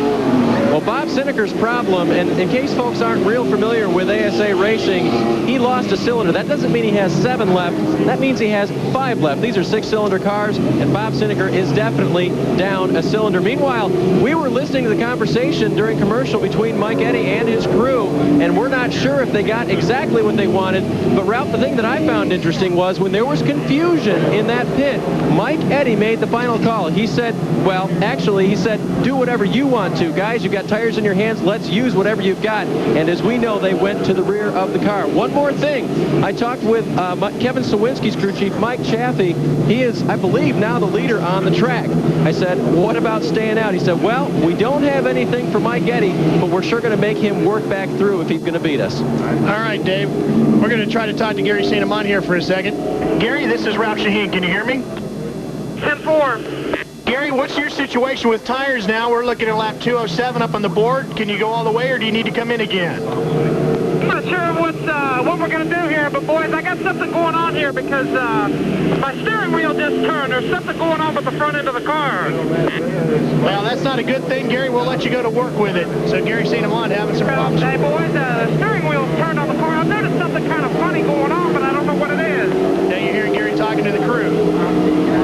Well, Bob Seneca's problem, and in case folks aren't real familiar with ASA racing, he lost a cylinder. That doesn't mean he has 7 left. That means he has 5 left. These are 6-cylinder cars, and Bob Seneca is definitely down a cylinder. Meanwhile, we were listening to the conversation during commercial between Mike Eddy and his crew, and we're not sure if they got exactly what they wanted. But, Ralph, the thing that I found interesting was when there was confusion in that pit, Mike Eddy made the final call. He said, well, actually, he said, do whatever you want to. Guys, you've got tires in your hands. Let's use whatever you've got. And as we know, they went to the rear of the car. One more thing. I talked with Kevin Sawinski's crew chief, Mike Chaffee. He is, I believe, now the leader on the track. I said, what about staying out? He said, well, we don't have anything for Mike Eddy, but we're sure going to make him work back through if he's going to beat us. All right, Dave. We're going to try to talk to Gary St.Amant here for a second. Gary, this is Ralph Shaheen. Can you hear me? 10-4. Gary, what's your situation with tires now? We're looking at lap 207 up on the board. Can you go all the way, or do you need to come in again? I'm not sure what we're going to do here, but boys, I got something going on here because my steering wheel just turned. There's something going on with the front end of the car. Well, that's not a good thing, Gary. We'll let you go to work with it. So Gary St.Amant having some problems. Hey, boys, the steering wheel's turned on the car. I've noticed something kind of funny going on, but I don't know what it is. Now you're hearing Gary talking to the crew.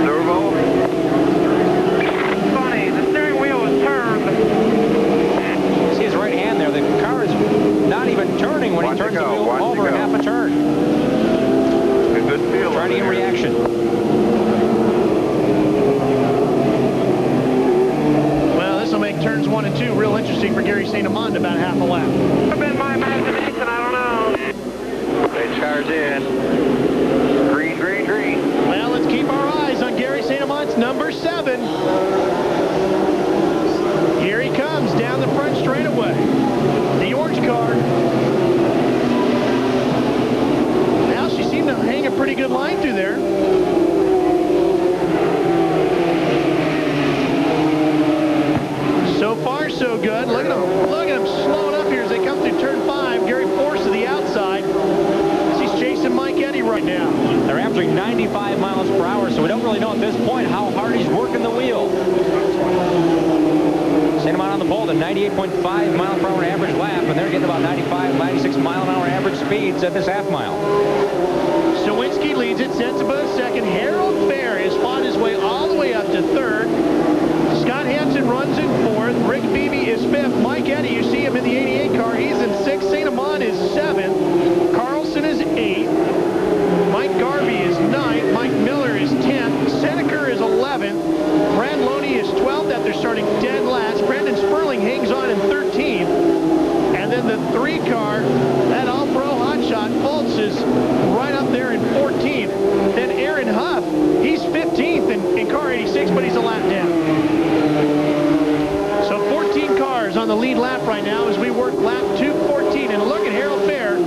Servo. Funny, the steering wheel is turned. See his right hand there. The car is not even turning when he turns the wheel over half a turn. Good feel. Trying to get reaction. Well, this will make turns 1 and 2 real interesting for Gary St.Amant about half a lap. Could have been my imagination, I don't know. Race car's in. Green, green, green. Well, let's keep our eyes on Gary St.Amant's number 7. Here he comes down the front straightaway. The orange car. Now she seemed to hang a pretty good line through there. So far, so good. Look at him. Look at him slowing up here as they come through turn 5. Gary Force to the outside. He's chasing Mike Eddy right now. They're averaging 95 miles per hour, so we don't really know at this point how hard he's working the wheel. St.Amant on the pole, the 98.5 mile per hour average lap, and they're getting about 95, 96 mile an hour average speeds at this half mile. Sawinski leads it. Sensiba second. Harold Fair has fought his way all the way up to third. Scott Hansen runs in fourth. Rick Beebe is fifth. Mike Eddy, you see him in the 88 car. He's in sixth. St.Amant is seventh. Carlson is eighth. Mike Garvey is ninth. Mike Miller is 10th. Seneker is 11th. Brad Loney is 12th after starting dead last. Brendan Sperling hangs on in 13th. And then the 3-car, that all-pro hotshot, Fultz is right up there in 14th. Then Aaron Huff, he's 15th in car 86, but he's a lap down. So 14 cars on the lead lap right now as we work lap 214. And look at Harold Fair.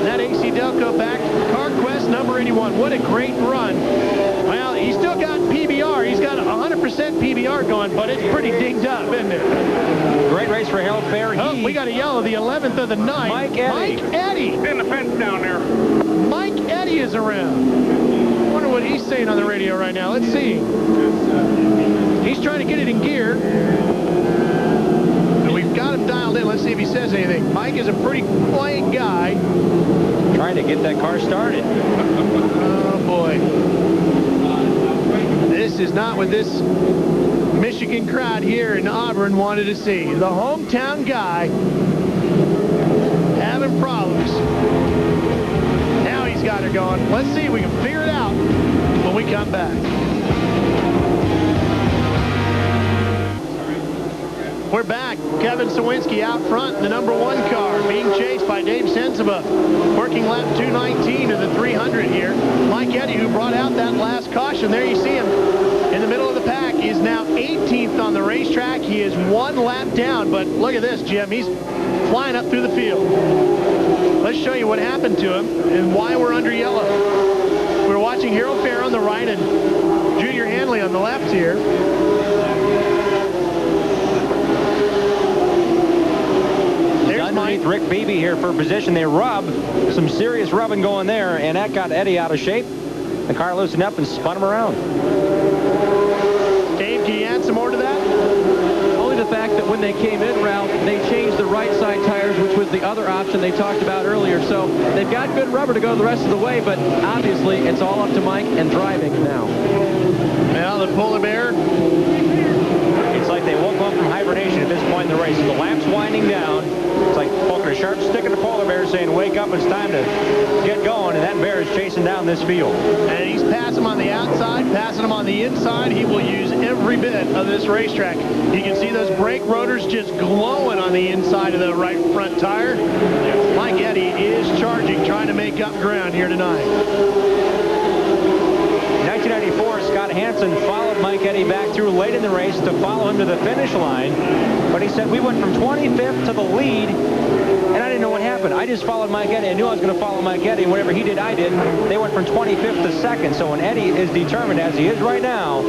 That AC Delco back, CarQuest number 81. What a great run. Well, he's still got PBR. He's got 100% PBR going, but it's pretty dinged up, isn't it? Great race for Harold Fair. Oh, we got a yellow, the 11th of the night. Mike Eddy. Mike Eddy. Spin the fence down there. Mike Eddy is around. I wonder what he's saying on the radio right now. Let's see. He's trying to get it in gear. And we've got him dialed in. Let's see if he says anything. Mike is a pretty quiet guy. Trying to get that car started. Oh, boy. This is not what this Michigan crowd here in Auburn wanted to see. The hometown guy having problems. Now he's got her going. Let's see if we can figure it out when we come back. We're back. Kevin Sawinski out front in the number 1 car, being chased by Dave Sensiba. Working lap 219 of the 300 here. Mike Eddy, who brought out that last caution. There you see him in the middle of the pack. Is now 18th on the racetrack. He is 1 lap down, but look at this, Jim. He's flying up through the field. Let's show you what happened to him and why we're under yellow. We're watching Harold Fair on the right and Junior Hanley on the left here. Underneath Rick Beebe here for position. They rub. Some serious rubbing going there, and that got Eddy out of shape. The car loosened up and spun him around. Dave, can you add some more to that? Only the fact that when they came in route, they changed the right side tires, which was the other option they talked about earlier. So they've got good rubber to go the rest of the way, but obviously it's all up to Mike and driving now. Well, the Polar Bear. It's like they woke up from hibernation at this point in the race. The lap's winding down. It's like poking a sharp stick in the polar bear saying, wake up, it's time to get going. And that bear is chasing down this field. And he's passing him on the outside, passing him on the inside. He will use every bit of this racetrack. You can see those brake rotors just glowing on the inside of the right front tire. Mike Eddy is charging, trying to make up ground here tonight. 1994, Scott Hansen followed Mike Eddy back through late in the race to follow him to the finish line. But he said, we went from 25th to the lead, and I didn't know what happened. I just followed Mike Eddy. I knew I was going to follow Mike Eddy. Whatever he did, I did. They went from 25th to second. So when Eddy is determined, as he is right now,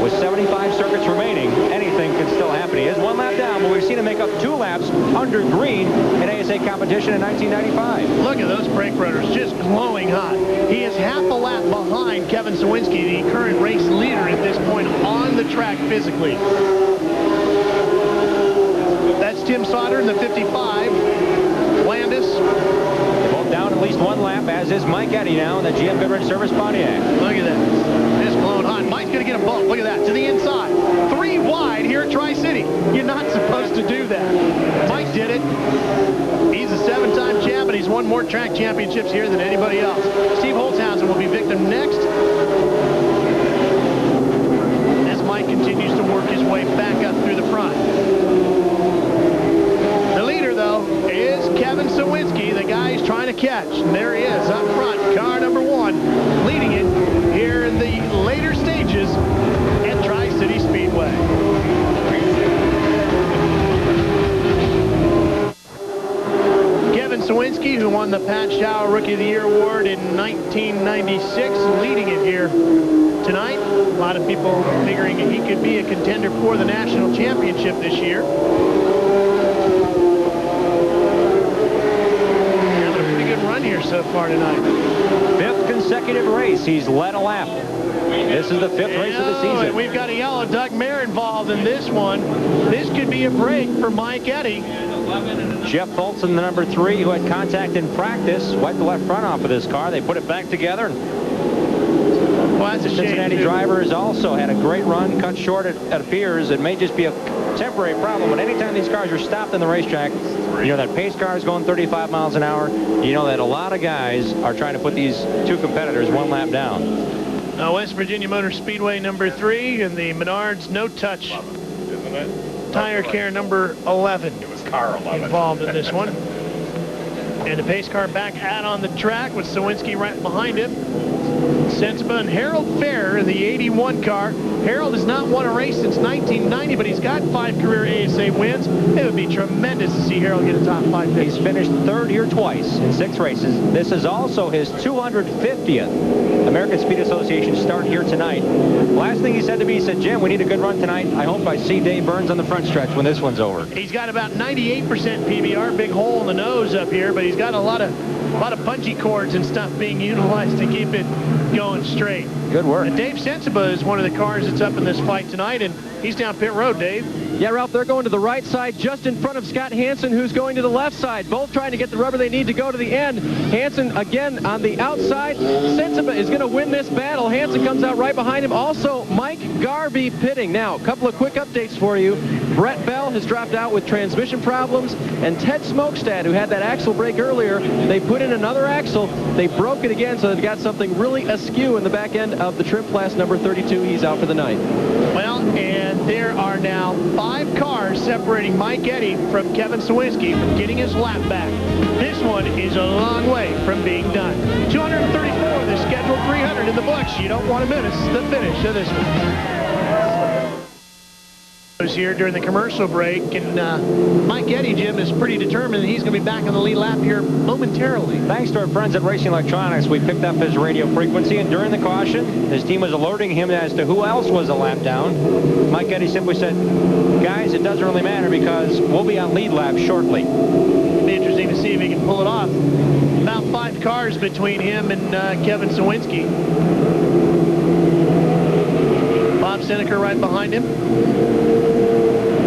with 75 circuits remaining, anything can still happen. He is 1 lap down, but we've seen him make up 2 laps under green in ASA competition in 1995. Look at those brake rotors just glowing hot. He is half a lap behind Kevin Sawinski, the current race leader at this point on the track physically. That's Tim Sauter in the 55. Landis. Both down at least 1 lap, as is Mike Eddy now in the GM Goodrich Service Pontiac. Look at that. It's blowing hot. Mike's going to get a bump. Look at that. To the inside. 3 wide here at Tri-City. You're not supposed to do that. Mike did it. He's a 7-time champ, and he's won more track championships here than anybody else. Steve Holtzhausen will be victim next. As Mike continues to work his way back up through the front. The leader, though, is Kevin Sawinski, the guy he's trying to catch. And there he is up front, car number 1, leading it here in the later stages at Tri-City Speedway. Kevin Sawinski, who won the Pat Shower Rookie of the Year Award in 1996, leading it here tonight. A lot of people figuring he could be a contender for the national championship this year. Having a pretty good run here so far tonight. 5th consecutive race. He's led a lap. This is the 5th race of the season. And we've got a yellow. Doug Mayer involved in this one. This could be a break for Mike Eddy. Jeff Folsom, the number 3, who had contact in practice, wiped the left front off of this car. They put it back together. Well, that's a shame. Cincinnati driver has also had a great run, cut short, it appears. It may just be a temporary problem, but anytime these cars are stopped on the racetrack, you know that pace car is going 35 miles an hour. You know that a lot of guys are trying to put these two competitors one lap down. West Virginia Motor Speedway number 3 and the Menards no-touch tire care number 11 involved in this one. And the pace car back out on the track with Sawinski right behind him. Sensiba and Harold Fair, the 81 car. Harold has not won a race since 1990, but he's got 5 career ASA wins. It would be tremendous to see Harold get a top 5 finish. He's finished 3rd here twice in 6 races. This is also his 250th American Speed Association start here tonight. Last thing he said to me, he said, Jim, we need a good run tonight. I hope I see Dave Burns on the front stretch when this one's over. He's got about 98% PBR, big hole in the nose up here, but he's got a lot of bungee cords and stuff being utilized to keep it going straight. Good work. And Dave Sensiba is one of the cars that's up in this fight tonight, and he's down pit road, Dave. Yeah, Ralph, they're going to the right side just in front of Scott Hansen, who's going to the left side. Both trying to get the rubber they need to go to the end. Hansen again on the outside. Sensiba is going to win this battle. Hansen comes out right behind him. Also, Mike Garvey pitting. Now, a couple of quick updates for you. Brett Bell has dropped out with transmission problems, and Ted Smokestad, who had that axle break earlier, they put in another axle. They broke it again, so they've got something really askew in the back end of the trim class number 32. He's out for the night. Well, and there are now 5 cars separating Mike Eddy from Kevin Sawinski from getting his lap back. This one is a long way from being done. 234, the scheduled 300 in the books. You don't want to miss the finish of this one. Here during the commercial break, and Mike Eddy, Jim, is pretty determined that he's going to be back on the lead lap here momentarily. Thanks to our friends at Racing Electronics, we picked up his radio frequency, and during the caution, his team was alerting him as to who else was a lap down. Mike Eddy simply said, guys, it doesn't really matter because we'll be on lead lap shortly. It'll be interesting to see if he can pull it off. About 5 cars between him and Kevin Sawinski. Bob Seneca right behind him.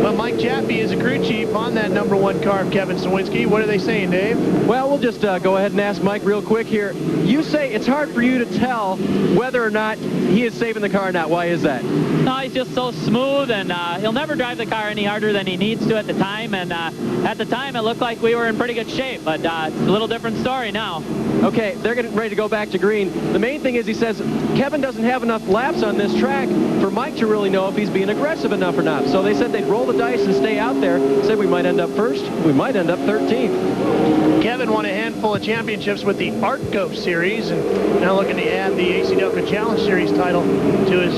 But Mike Jaffe is a crew chief on that number 1 car of Kevin Sawinski. What are they saying, Dave? Well, we'll just go ahead and ask Mike real quick here. You say it's hard for you to tell whether or not he is saving the car or not. Why is that? No, he's just so smooth, and he'll never drive the car any harder than he needs to at the time. And at the time, it looked like we were in pretty good shape, but it's a little different story now. Okay, they're getting ready to go back to green. The main thing is he says Kevin doesn't have enough laps on this track for Mike to really know if he's being aggressive enough or not. So they said they'd roll the dice and stay out there. Said we might end up first. We might end up 13th. Kevin won a handful of championships with the Artco Series, and now looking to add the AC Delco Challenge Series title to his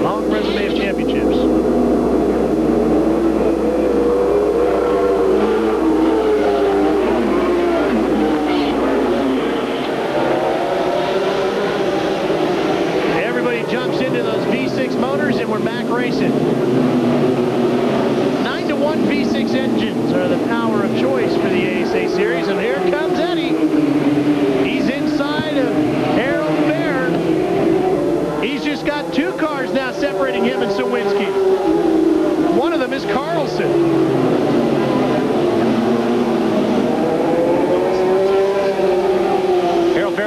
long resume of championships. Jumps into those V6 motors, and we're back racing. 9-to-1 V6 engines are the power of choice for the ASA Series, and here comes Eddy. He's inside of Harold Fair. He's just got 2 cars now separating him and Sawinski. One of them is Carlson.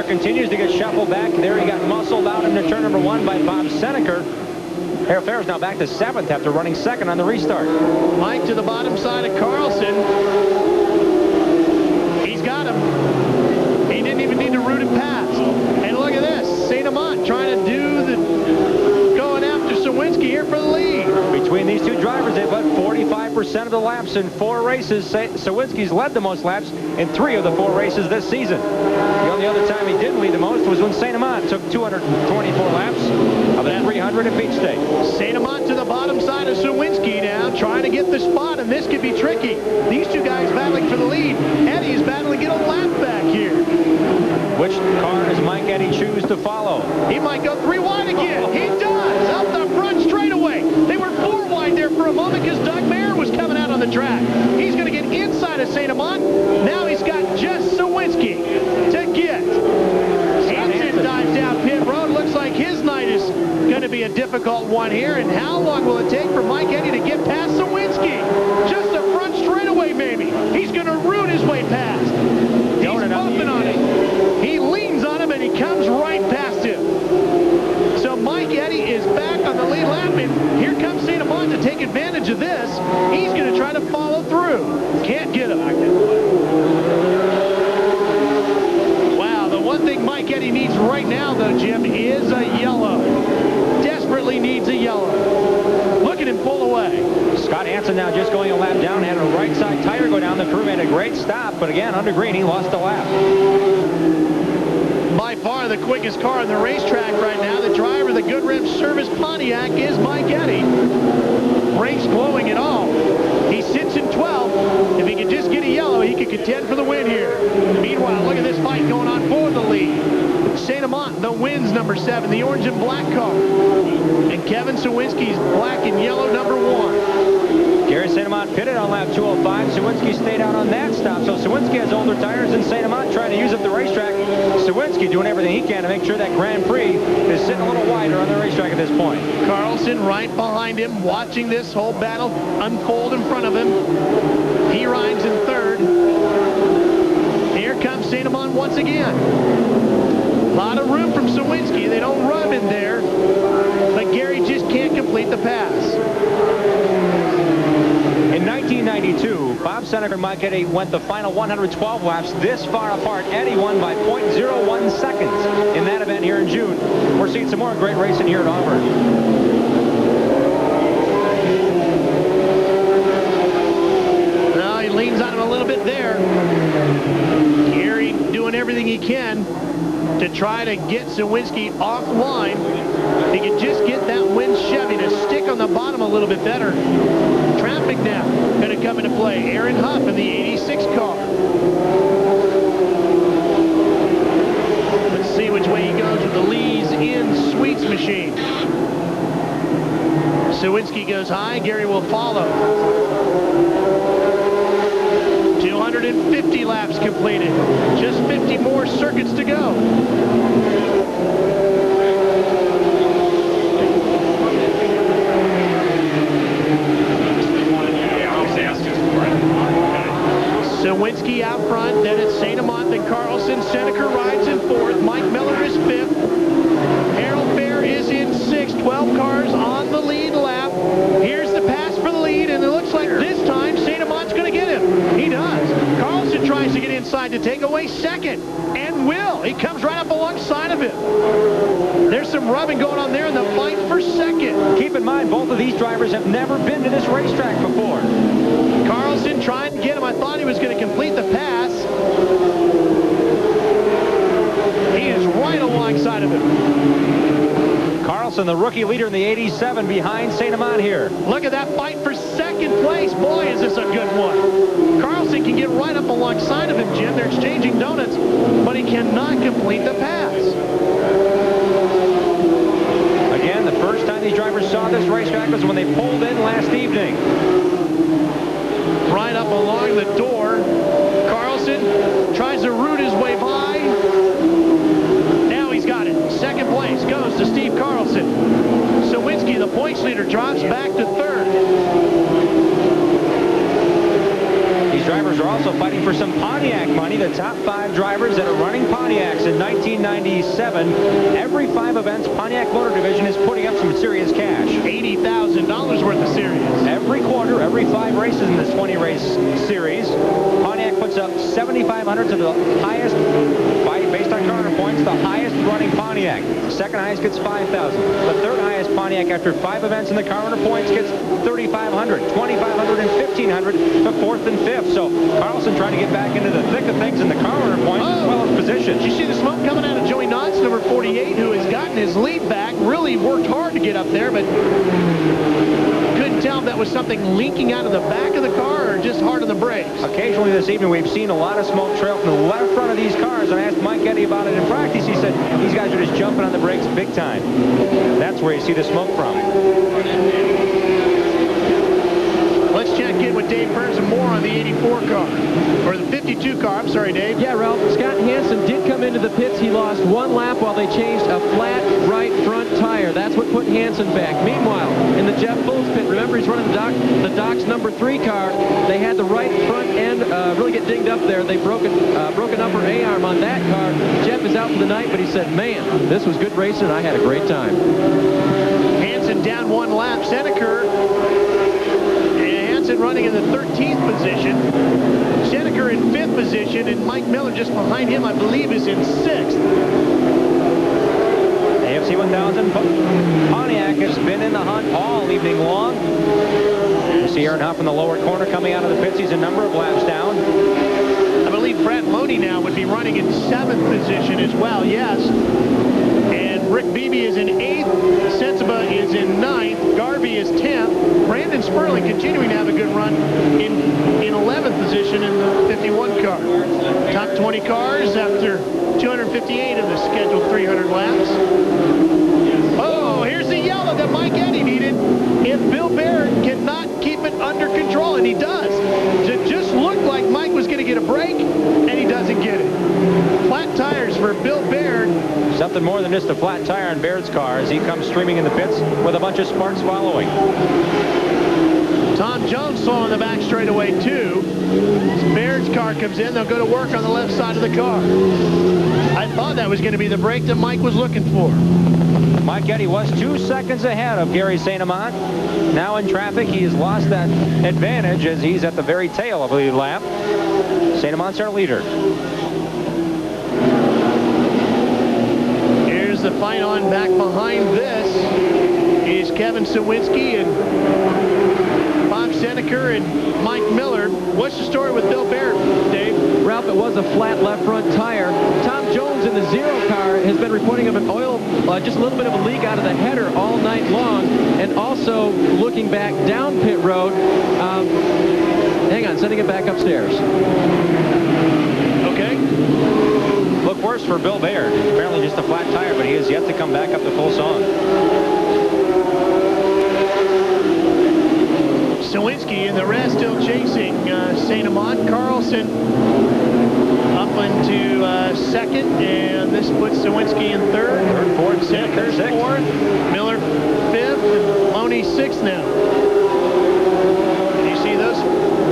Continues to get shuffled back. There he got muscled out into turn number 1 by Bob Seneca. Harold Fair is now back to 7th after running 2nd on the restart. Mike to the bottom side of Carlson. He's got him. He didn't even need to root it past. And look at this. St.Amant trying to do the going after Sawinski here for the lead. Between these 2 drivers, they've led 45% of the laps in 4 races. Sawinski's led the most laps in 3 of the 4 races this season. The only other time he didn't lead the most was when St.Amant took 224 laps of the 300 at Beach State. St.Amant to the bottom side of Sawinski now, trying to get the spot, and this could be tricky. These 2 guys battling for the lead. Eddy is battling to get a lap back here. Which car does Mike Eddy choose to follow? He might go 3 wide again. He does, up the front straightaway. They were 4 wide there for a moment because Doug Mayer was coming out on the track. He's going to get inside of St.Amant. Now he's got just Sawinski to get. Hansen dives down pit road. Looks like his night is going to be a difficult one here. And how long will it take for Mike Eddy to get past Sawinski? Just a front straightaway, maybe. Carlson now just going a lap down, had a right side tire go down. The crew made a great stop, but again, under green, he lost a lap. By far the quickest car on the racetrack right now. The driver of the Goodrich Service Pontiac is Mike Eddy. Brakes glowing at all. He sits in 12th. If he could just get a yellow, he could contend for the win here. Meanwhile, look at this fight going on for the lead. St.Amant, the wins number 7, the orange and black car. And Kevin Sawinski's black and yellow number 1. Gary St.Amant pitted on lap 205. Sawinski stayed out on that stop. So Sawinski has older tires than St.Amant, trying to use up the racetrack. Sawinski doing everything he can to make sure that Grand Prix is sitting a little wider on the racetrack at this point. Carlson right behind him, watching this whole battle unfold in front of him. He rides in 3rd. Here comes St.Amant once again. A lot of room from Sawinski. They don't rub in there, but Gary just can't complete the pass. In 1992, Bob Seneca and Mike Eddy went the final 112 laps this far apart. Eddy won by 0.01 seconds in that event here in June. We're seeing some more great racing here at Auburn. Well, he leans on him a little bit there. Gary doing everything he can to try to get Sawinski offline. He could just get that Win Chevy to stick on the bottom a little bit better. Traffic now going to come into play. Aaron Huff in the 86 car. Let's see which way he goes with the Lee's in Sweets machine. Sawinski goes high. Gary will follow. 250 laps completed. Just 50 more circuits to go. Sawinski out front, then it's St.Amant, then Carlson. Seneca rides in 4th. Mike Miller is 5th. Harold Fair is in 6th. 12 cars on the lead lap. Here's the pass for the lead, and it looks like this time St.Amant's going to get him. He does. Carlson tries to get inside to take away 2nd, and will. He comes right up alongside of him. There's some rubbing going on there in the fight for 2nd. Keep in mind, both of these drivers have never been to this racetrack before. Carlson trying to get him. I thought he was going to complete the pass. He is right alongside of him. Carlson, the rookie leader in the 87, behind St.Amant here. Look at that fight for 2nd place. Boy, is this a good one. Carlson can get right up alongside of him, Jim. They're exchanging donuts, but he cannot complete the pass. Again, the first time these drivers saw this racetrack was when they pulled in last evening. Right up along the door. Carlson tries to root his way by. Now he's got it. 2nd place goes to Steve Carlson. Sawinski, the points leader, drops back to 3rd. These drivers are also fighting for some Pontiac money. The top 5 drivers that are running Pontiacs in 1997. Every 5 events, Pontiac Motor Division is putting up some serious cash. $80,000 worth of series. Every quarter, every 5 races in this 20-race series, Pontiac puts up $7,500 to the highest, based on current points, the highest running Pontiac. Second highest gets $5,000. The third highest Pontiac after 5 events in the car runner points gets $3,500, $2,500, and $1,500 to 4th and 5th. So Carlson trying to get back into the thick of things in the car runner points as well as position. Did you see the smoke coming out of Joey Knotts, number 48, who has gotten his lead back? Really worked hard to get up there, but couldn't tell if that was something leaking out of the back of the car or just hard on the brakes. Occasionally this evening we've seen a lot of smoke trail from the left front of these cars. I asked Mike Eddy about it in practice. He said these guys are just jumping on the brakes big time. That's where you see the smoke from. Let's check in with Dave Burns and more on the 84 car. Or the 52 car. I'm sorry, Dave. Yeah, Ralph. Scott Hansen did come into the pits. He lost 1 lap while they changed a flat right front tire. That's what put Hansen back. Meanwhile, in the Jeff Bulls pit, remember he's running the Doc's number 3 car. They had the right front end really get dinged up there. They broke an upper A-arm on that car. Jeff is out for the night, but he said, man, this was good racing, and I had a great time. Hansen down 1 lap. Seneca running in the 13th position. Seneca in 5th position, and Mike Miller just behind him, I believe, is in 6th. AFC 1000 Pontiac has been in the hunt all evening long. see Aaron Huff in the lower corner coming out of the pits. He's a number of laps down. I believe Brett Loney now would be running in 7th position as well, yes. And Rick Beebe is in 8th. Sensiba is in 9th. Garvey is 10th. Brandon Sperling continuing to have a good run in 11th position in the 51 car. Top 20 cars after 258 of the scheduled 300 laps. Oh, here's the yellow that Mike Eddy needed. If Bill Baird cannot keep it under control, and he does. It just looked like Mike was going to get a break, and he doesn't get it. Flat tires for Bill Baird. Something more than just a flat tire in Baird's car as he comes streaming in the pits with a bunch of sparks following. Tom Jones saw on the back straightaway too. As Baird's car comes in, they'll go to work on the left side of the car. I thought that was going to be the break that Mike was looking for. Mike Eddy was 2 seconds ahead of Gary St.Amant. Now in traffic, he has lost that advantage as he's at the very tail of the lead lap. St.Amant's our leader. Here's the fight on back behind this is Kevin Sawinski and Bob Seneker and Mike Miller. What's the story with Bill Baird, Dave? Ralph, it was a flat left front tire. Tom Jones in the 0 car has been reporting of an oil, just a little bit of a leak out of the header all night long, and also looking back down pit road. Hang on, sending it back upstairs. Okay. Look worse for Bill Baird. Apparently just a flat tire, but he has yet to come back up to full song. Sawinski and the rest still chasing St.Amant. Carlson up into 2nd, and this puts Sawinski in 3rd. 3rd, 4th, Seneker 4th. Miller 5th, and Loney 6th now. You see those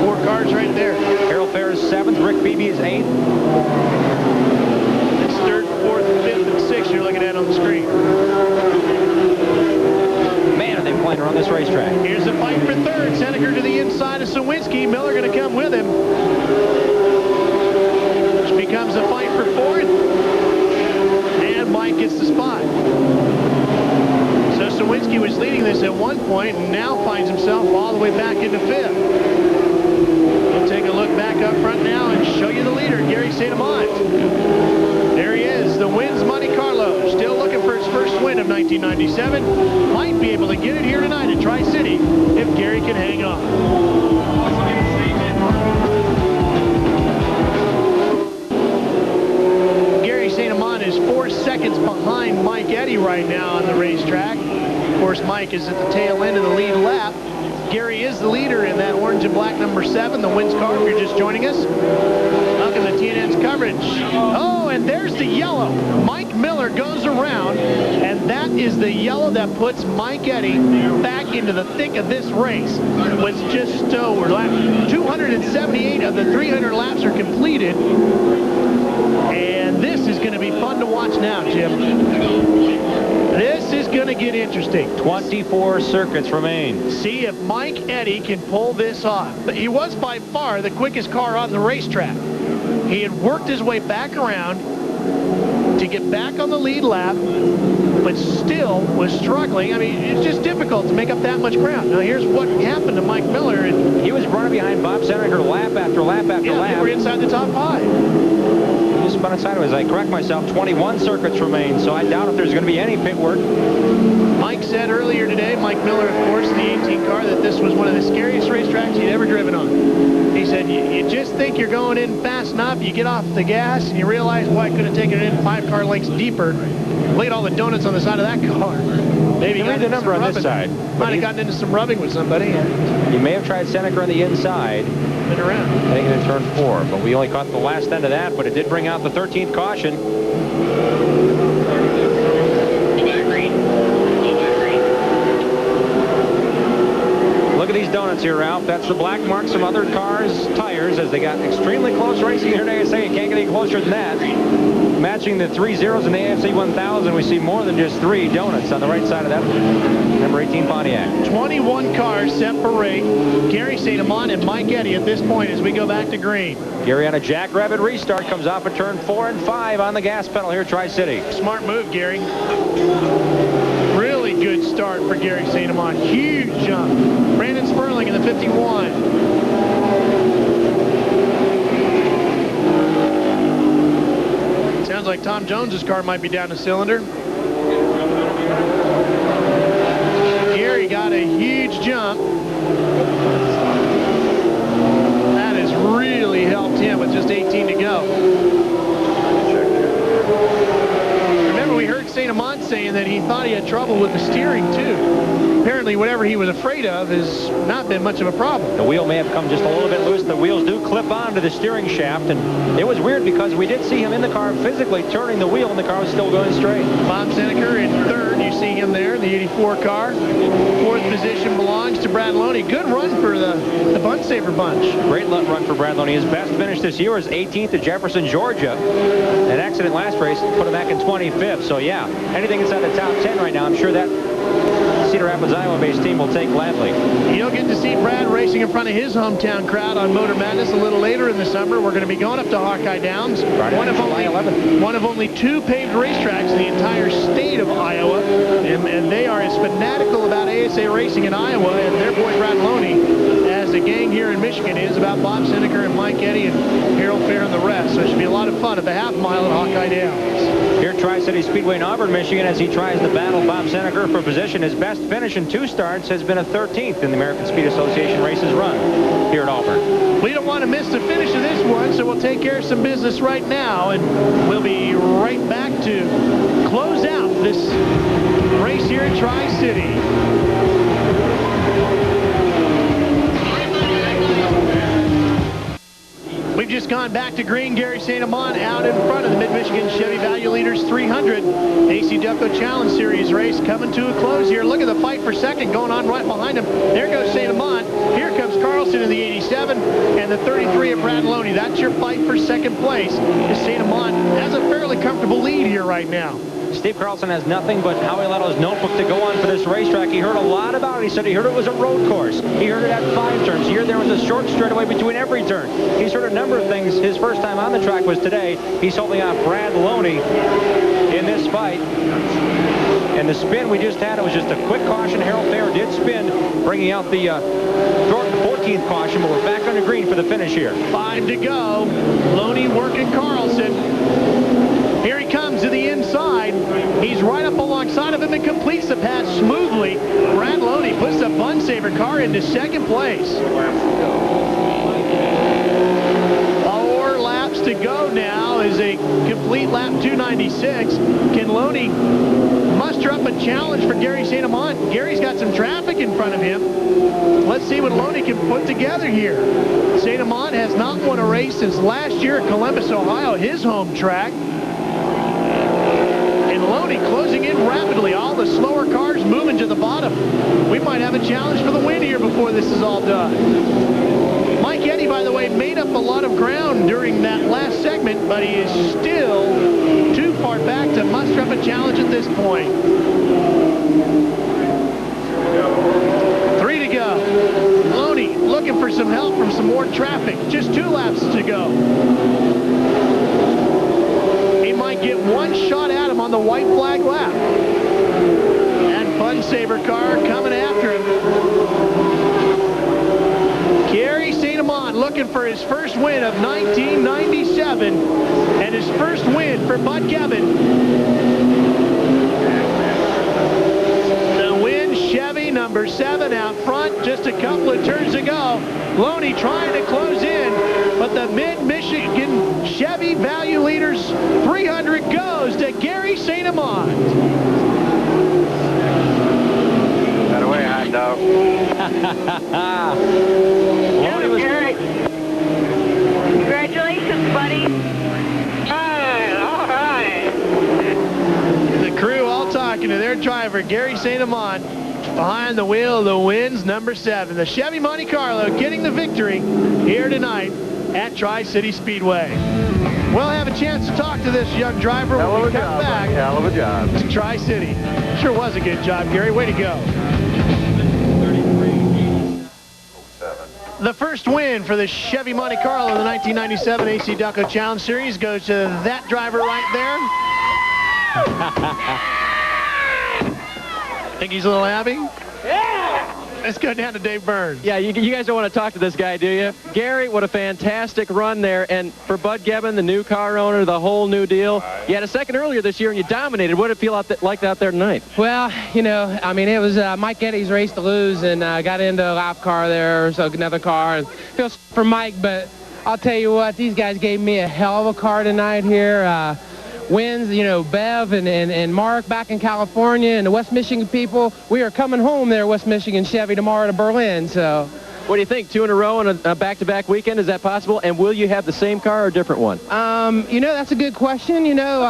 4 cars right there. Harold Fair is 7th, Rick Beebe is 8th. It's 3rd, 4th, 5th, and 6th you're looking at on the screen. Man, are they playing around this racetrack. Here's a fight for 3rd. Seneker to the inside of Sawinski. Miller going to come with him. Which becomes a fight for 4th. And Mike gets the spot. So Sawinski was leading this at one point and now finds himself all the way back into 5th. We'll take a look back up front now and show you the leader, Gary St.Amant. There he is, the wins Monte Carlo. Still looking for his first win of 1997. Might be able to get it here tonight at Tri-City if Gary can hang on. Gary St.Amant is 4 seconds behind Mike Eddy right now on the racetrack. Of course, Mike is at the tail end of the lead lap. Gary is the leader in that orange and black number 7, the wins car, if you're just joining us. Welcome to TNN's coverage. Oh, and there's the yellow. Mike Miller goes around, and that is the yellow that puts Mike Eddy back into the thick of this race. It was just over. 278 of the 300 laps are completed. And this is going to be fun to watch now, Jim. This is going to get interesting. 24 circuits remain. See if Mike Eddy can pull this off. He was by far the quickest car on the racetrack. He had worked his way back around to get back on the lead lap, but still was struggling. I mean, it's just difficult to make up that much ground. Now, here's what happened to Mike Miller. And he was running behind Bob Seneker lap after lap after lap. They were inside the top 5. He spun it sideways. I correct myself, 21 circuits remain, so I doubt if there's going to be any pit work. Mike said earlier today, Mike Miller, of course, the 18 car, that this was one of the scariest racetracks he'd ever driven on. He said, you just think you're going in fast enough, you get off the gas, and you realize, well, I could have taken it in 5 car lengths deeper, laid all the donuts on the side of that car. Maybe read the number on this side. Might have gotten into some rubbing with somebody. He may have tried Seneker on the inside. Been around. Heading into turn 4, but we only caught the last end of that, but it did bring out the 13th caution. Look at these donuts here, Ralph. That's the black marks of other cars' tires as they got extremely close racing here at ASA. You can't get any closer than that. Matching the 3 zeros in the AFC 1000, we see more than just 3 donuts on the right side of that number 18 Pontiac. 21 cars separate Gary St.Amant and Mike Eddy at this point as we go back to green. Gary on a jackrabbit restart comes off at turn 4 and 5 on the gas pedal here at Tri-City. Smart move, Gary. Really good start for Gary St.Amant. Huge jump. Brandon Sperling in the 51. Sounds like Tom Jones's car might be down a cylinder. Gary got a huge jump. That has really helped him with just 18 to go. Remember, we heard St.Amant saying that he thought he had trouble with the steering, too. Apparently, whatever he was afraid of has not been much of a problem. The wheel may have come just a little bit loose. The wheels do clip onto the steering shaft, and it was weird because we did see him in the car physically turning the wheel, and the car was still going straight. Bob Seneker in third. You see him there in the 84 car. Fourth position belongs to Brad Loney. Good run for the Bunsaver bunch. Great run for Brad Loney. His best finish this year was 18th at Jefferson, Georgia. An accident last race put him back in 25th. So, yeah, anything inside the top 10 right now, I'm sure that Cedar Rapids, Iowa-based team will take gladly. You'll get to see Brad racing in front of his hometown crowd on Motor Madness a little later in the summer. We're going to be going up to Hawkeye Downs, one of only 2 paved racetracks in the entire state of Iowa, and they are as fanatical about ASA racing in Iowa and their boy Brad Loney as the gang here in Michigan is about Bob Seneker and Mike Eddy and Harold Fair and the rest. So it should be a lot of fun at the half mile at Hawkeye Downs. Here at Tri-City Speedway in Auburn, Michigan, as he tries to battle Bob Seneker for position. His best finish in 2 starts has been a 13th in the American Speed Association races run here at Auburn. We don't want to miss the finish of this one, so we'll take care of some business right now, and we'll be right back to close out this race here at Tri-City. We've just gone back to green. Gary St.Amant out in front of the Mid-Michigan Chevy Value Leaders 300 AC Ducko Challenge Series race coming to a close here. Look at the fight for second going on right behind him. There goes St.Amant. Here comes Carlson in the 87 and the 33 of Brad Loney. That's your fight for second place. St.Amant has a fairly comfortable lead here right now. Steve Carlson has nothing but Howie Little's notebook to go on for this racetrack. He heard a lot about it. He said he heard it was a road course. He heard it had 5 turns. He heard there was a short straightaway between every turn. He's heard a number of things. His first time on the track was today. He's holding off Brad Loney in this fight. And the spin we just had, it was just a quick caution. Harold Fair did spin, bringing out the 14th caution, but we're back on the green for the finish here. 5 to go. Loney working Carlson. Here he comes to the inside. He's right up alongside of him and completes the pass smoothly. Brad Loney puts the Bunsaver car into second place. 4 laps to go now is a complete lap 296. Can Loney muster up a challenge for Gary St.Amant? Gary's got some traffic in front of him. Let's see what Loney can put together here. St.Amant has not won a race since last year at Columbus, Ohio, his home track. Loney closing in rapidly. All the slower cars moving to the bottom. We might have a challenge for the win here before this is all done. Mike Eddy, by the way, made up a lot of ground during that last segment, but he is still too far back to muster up a challenge at this point. 3 to go. Loney looking for some help from some more traffic. Just 2 laps to go. He might get one shot at him on the white flag lap. And Bunsaver car coming after him. Gary St.Amant looking for his first win of 1997 and his first win for Bud Kevin. The win, Chevy number 7 out front just a couple of turns ago. Loney trying to close in, but the Mid-Michigan Chevy Value Leaders 300 goes to Gary St.Amant. That away, hot dog. Gary. Congratulations, buddy. All right. The crew all talking to their driver, Gary St.Amant. Behind the wheel of the wins, number 7. The Chevy Monte Carlo getting the victory here tonight at Tri-City Speedway. We'll have a chance to talk to this young driver when we come back. Hell of a job. To Tri-City. Sure was a good job, Gary. Way to go. The first win for the Chevy Monte Carlo in the 1997 AC Ducko Challenge Series goes to that driver right there. Think he's a little happy? Yeah! Let's go down to Dave Burns. Yeah, you guys don't want to talk to this guy, do you? Gary, what a fantastic run there. And for Bud Gebbin, the new car owner, the whole new deal. You had a second earlier this year, and you dominated. What did it feel like out there tonight? Well, you know, I mean, it was Mike Eddy's race to lose, and got into a lap car there, so another car. And feels for Mike, but I'll tell you what, these guys gave me a hell of a car tonight here. Wins, you know, Bev and Mark back in California, and the West Michigan people, we are coming home there, West Michigan Chevy, tomorrow to Berlin, so. What do you think, 2 in a row on a back-to-back weekend? Is that possible? And will you have the same car or a different one? You know, that's a good question. You know,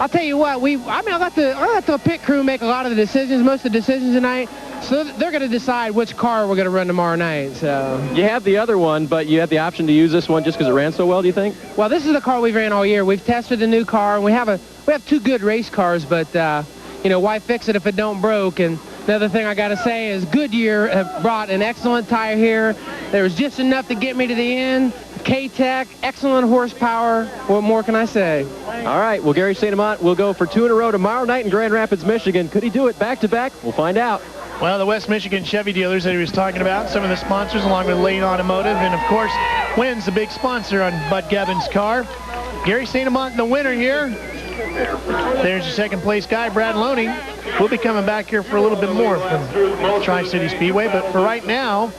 I'll tell you what, I let the pit crew make a lot of the decisions, most of the decisions tonight. So they're going to decide which car we're going to run tomorrow night. So you have the other one, but you have the option to use this one just because it ran so well, do you think? Well, this is the car we've ran all year. We've tested the new car, and we have 2 good race cars, but you know, why fix it if it don't broke? And the other thing I got to say is Goodyear have brought an excellent tire here. There was just enough to get me to the end. K-Tech, excellent horsepower. What more can I say? All right, well, Gary St.Amant will go for 2 in a row tomorrow night in Grand Rapids, Michigan. Could he do it back-to-back? We'll find out. Well, the West Michigan Chevy Dealers that he was talking about, some of the sponsors along with Lane Automotive, and of course, Wynn's the big sponsor on Bud Gebbin's car. Gary St.Amant, the winner here. There's your second place guy, Brad Loney. We'll be coming back here for a little bit more from Tri-City Speedway, but for right now,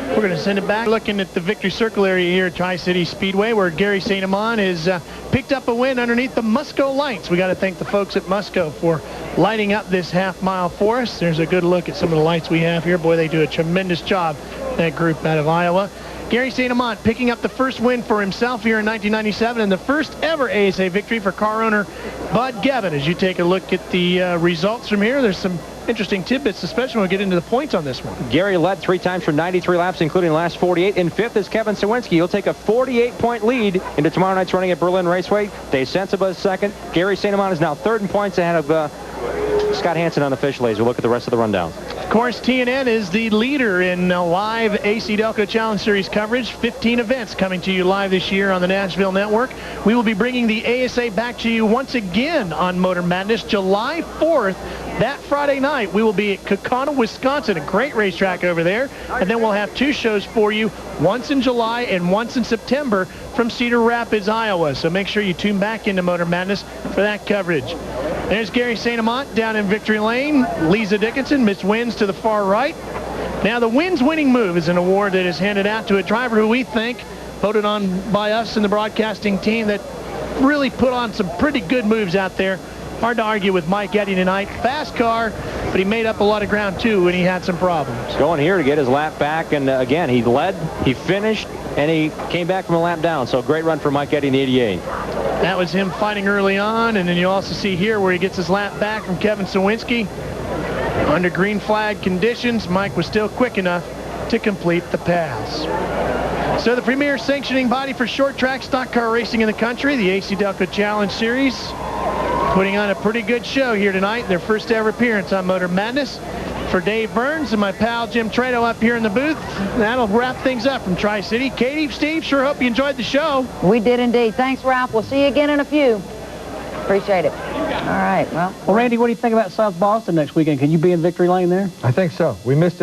we're going to send it back. Looking at the victory circle area here at Tri-City Speedway, where Gary St.Amant has picked up a win underneath the Musco lights. We got to thank the folks at Musco for lighting up this half-mile for us. There's a good look at some of the lights we have here. Boy, they do a tremendous job, that group out of Iowa. Gary St.Amant picking up the first win for himself here in 1997 and the first ever ASA victory for car owner Bud Gebbin. As you take a look at the results from here, there's some interesting tidbits, especially when we get into the points on this one. Gary led 3 times for 93 laps, including the last 48. In 5th is Kevin Sawinski. He'll take a 48-point lead into tomorrow night's running at Berlin Raceway. Dave Sensiba is 2nd. Gary St.Amant is now 3rd in points ahead of Scott Hansen unofficially as we look at the rest of the rundown. Of course, TNN is the leader in live AC Delco Challenge Series coverage. 15 events coming to you live this year on the Nashville Network. We will be bringing the ASA back to you once again on Motor Madness July 4th. That Friday night, we will be at Kaukauna, Wisconsin, a great racetrack over there. And then we'll have 2 shows for you, once in July and once in September from Cedar Rapids, Iowa. So make sure you tune back into Motor Madness for that coverage. There's Gary St.Amant down in victory lane. Lisa Dickinson, Miss Wins to the far right. Now, the Wins Winning Move is an award that is handed out to a driver who we think, voted on by us and the broadcasting team, that really put on some pretty good moves out there. Hard to argue with Mike Eddy tonight. Fast car, but he made up a lot of ground, too, when he had some problems. Going here to get his lap back, and again, he led, he finished, and he came back from a lap down. So great run for Mike Eddy in the 88. That was him fighting early on, and then you also see here where he gets his lap back from Kevin Sawinski. Under green flag conditions, Mike was still quick enough to complete the pass. So the premier sanctioning body for short track stock car racing in the country, the AC Delco Challenge Series, putting on a pretty good show here tonight. Their first ever appearance on Motor Madness. For Dave Burns and my pal Jim Trado up here in the booth, that'll wrap things up from Tri-City. Katie, Steve, sure hope you enjoyed the show. We did indeed. Thanks, Ralph. We'll see you again in a few. Appreciate it. All right, well, Randy, what do you think about South Boston next weekend? Can you be in victory lane there? I think so. We missed it.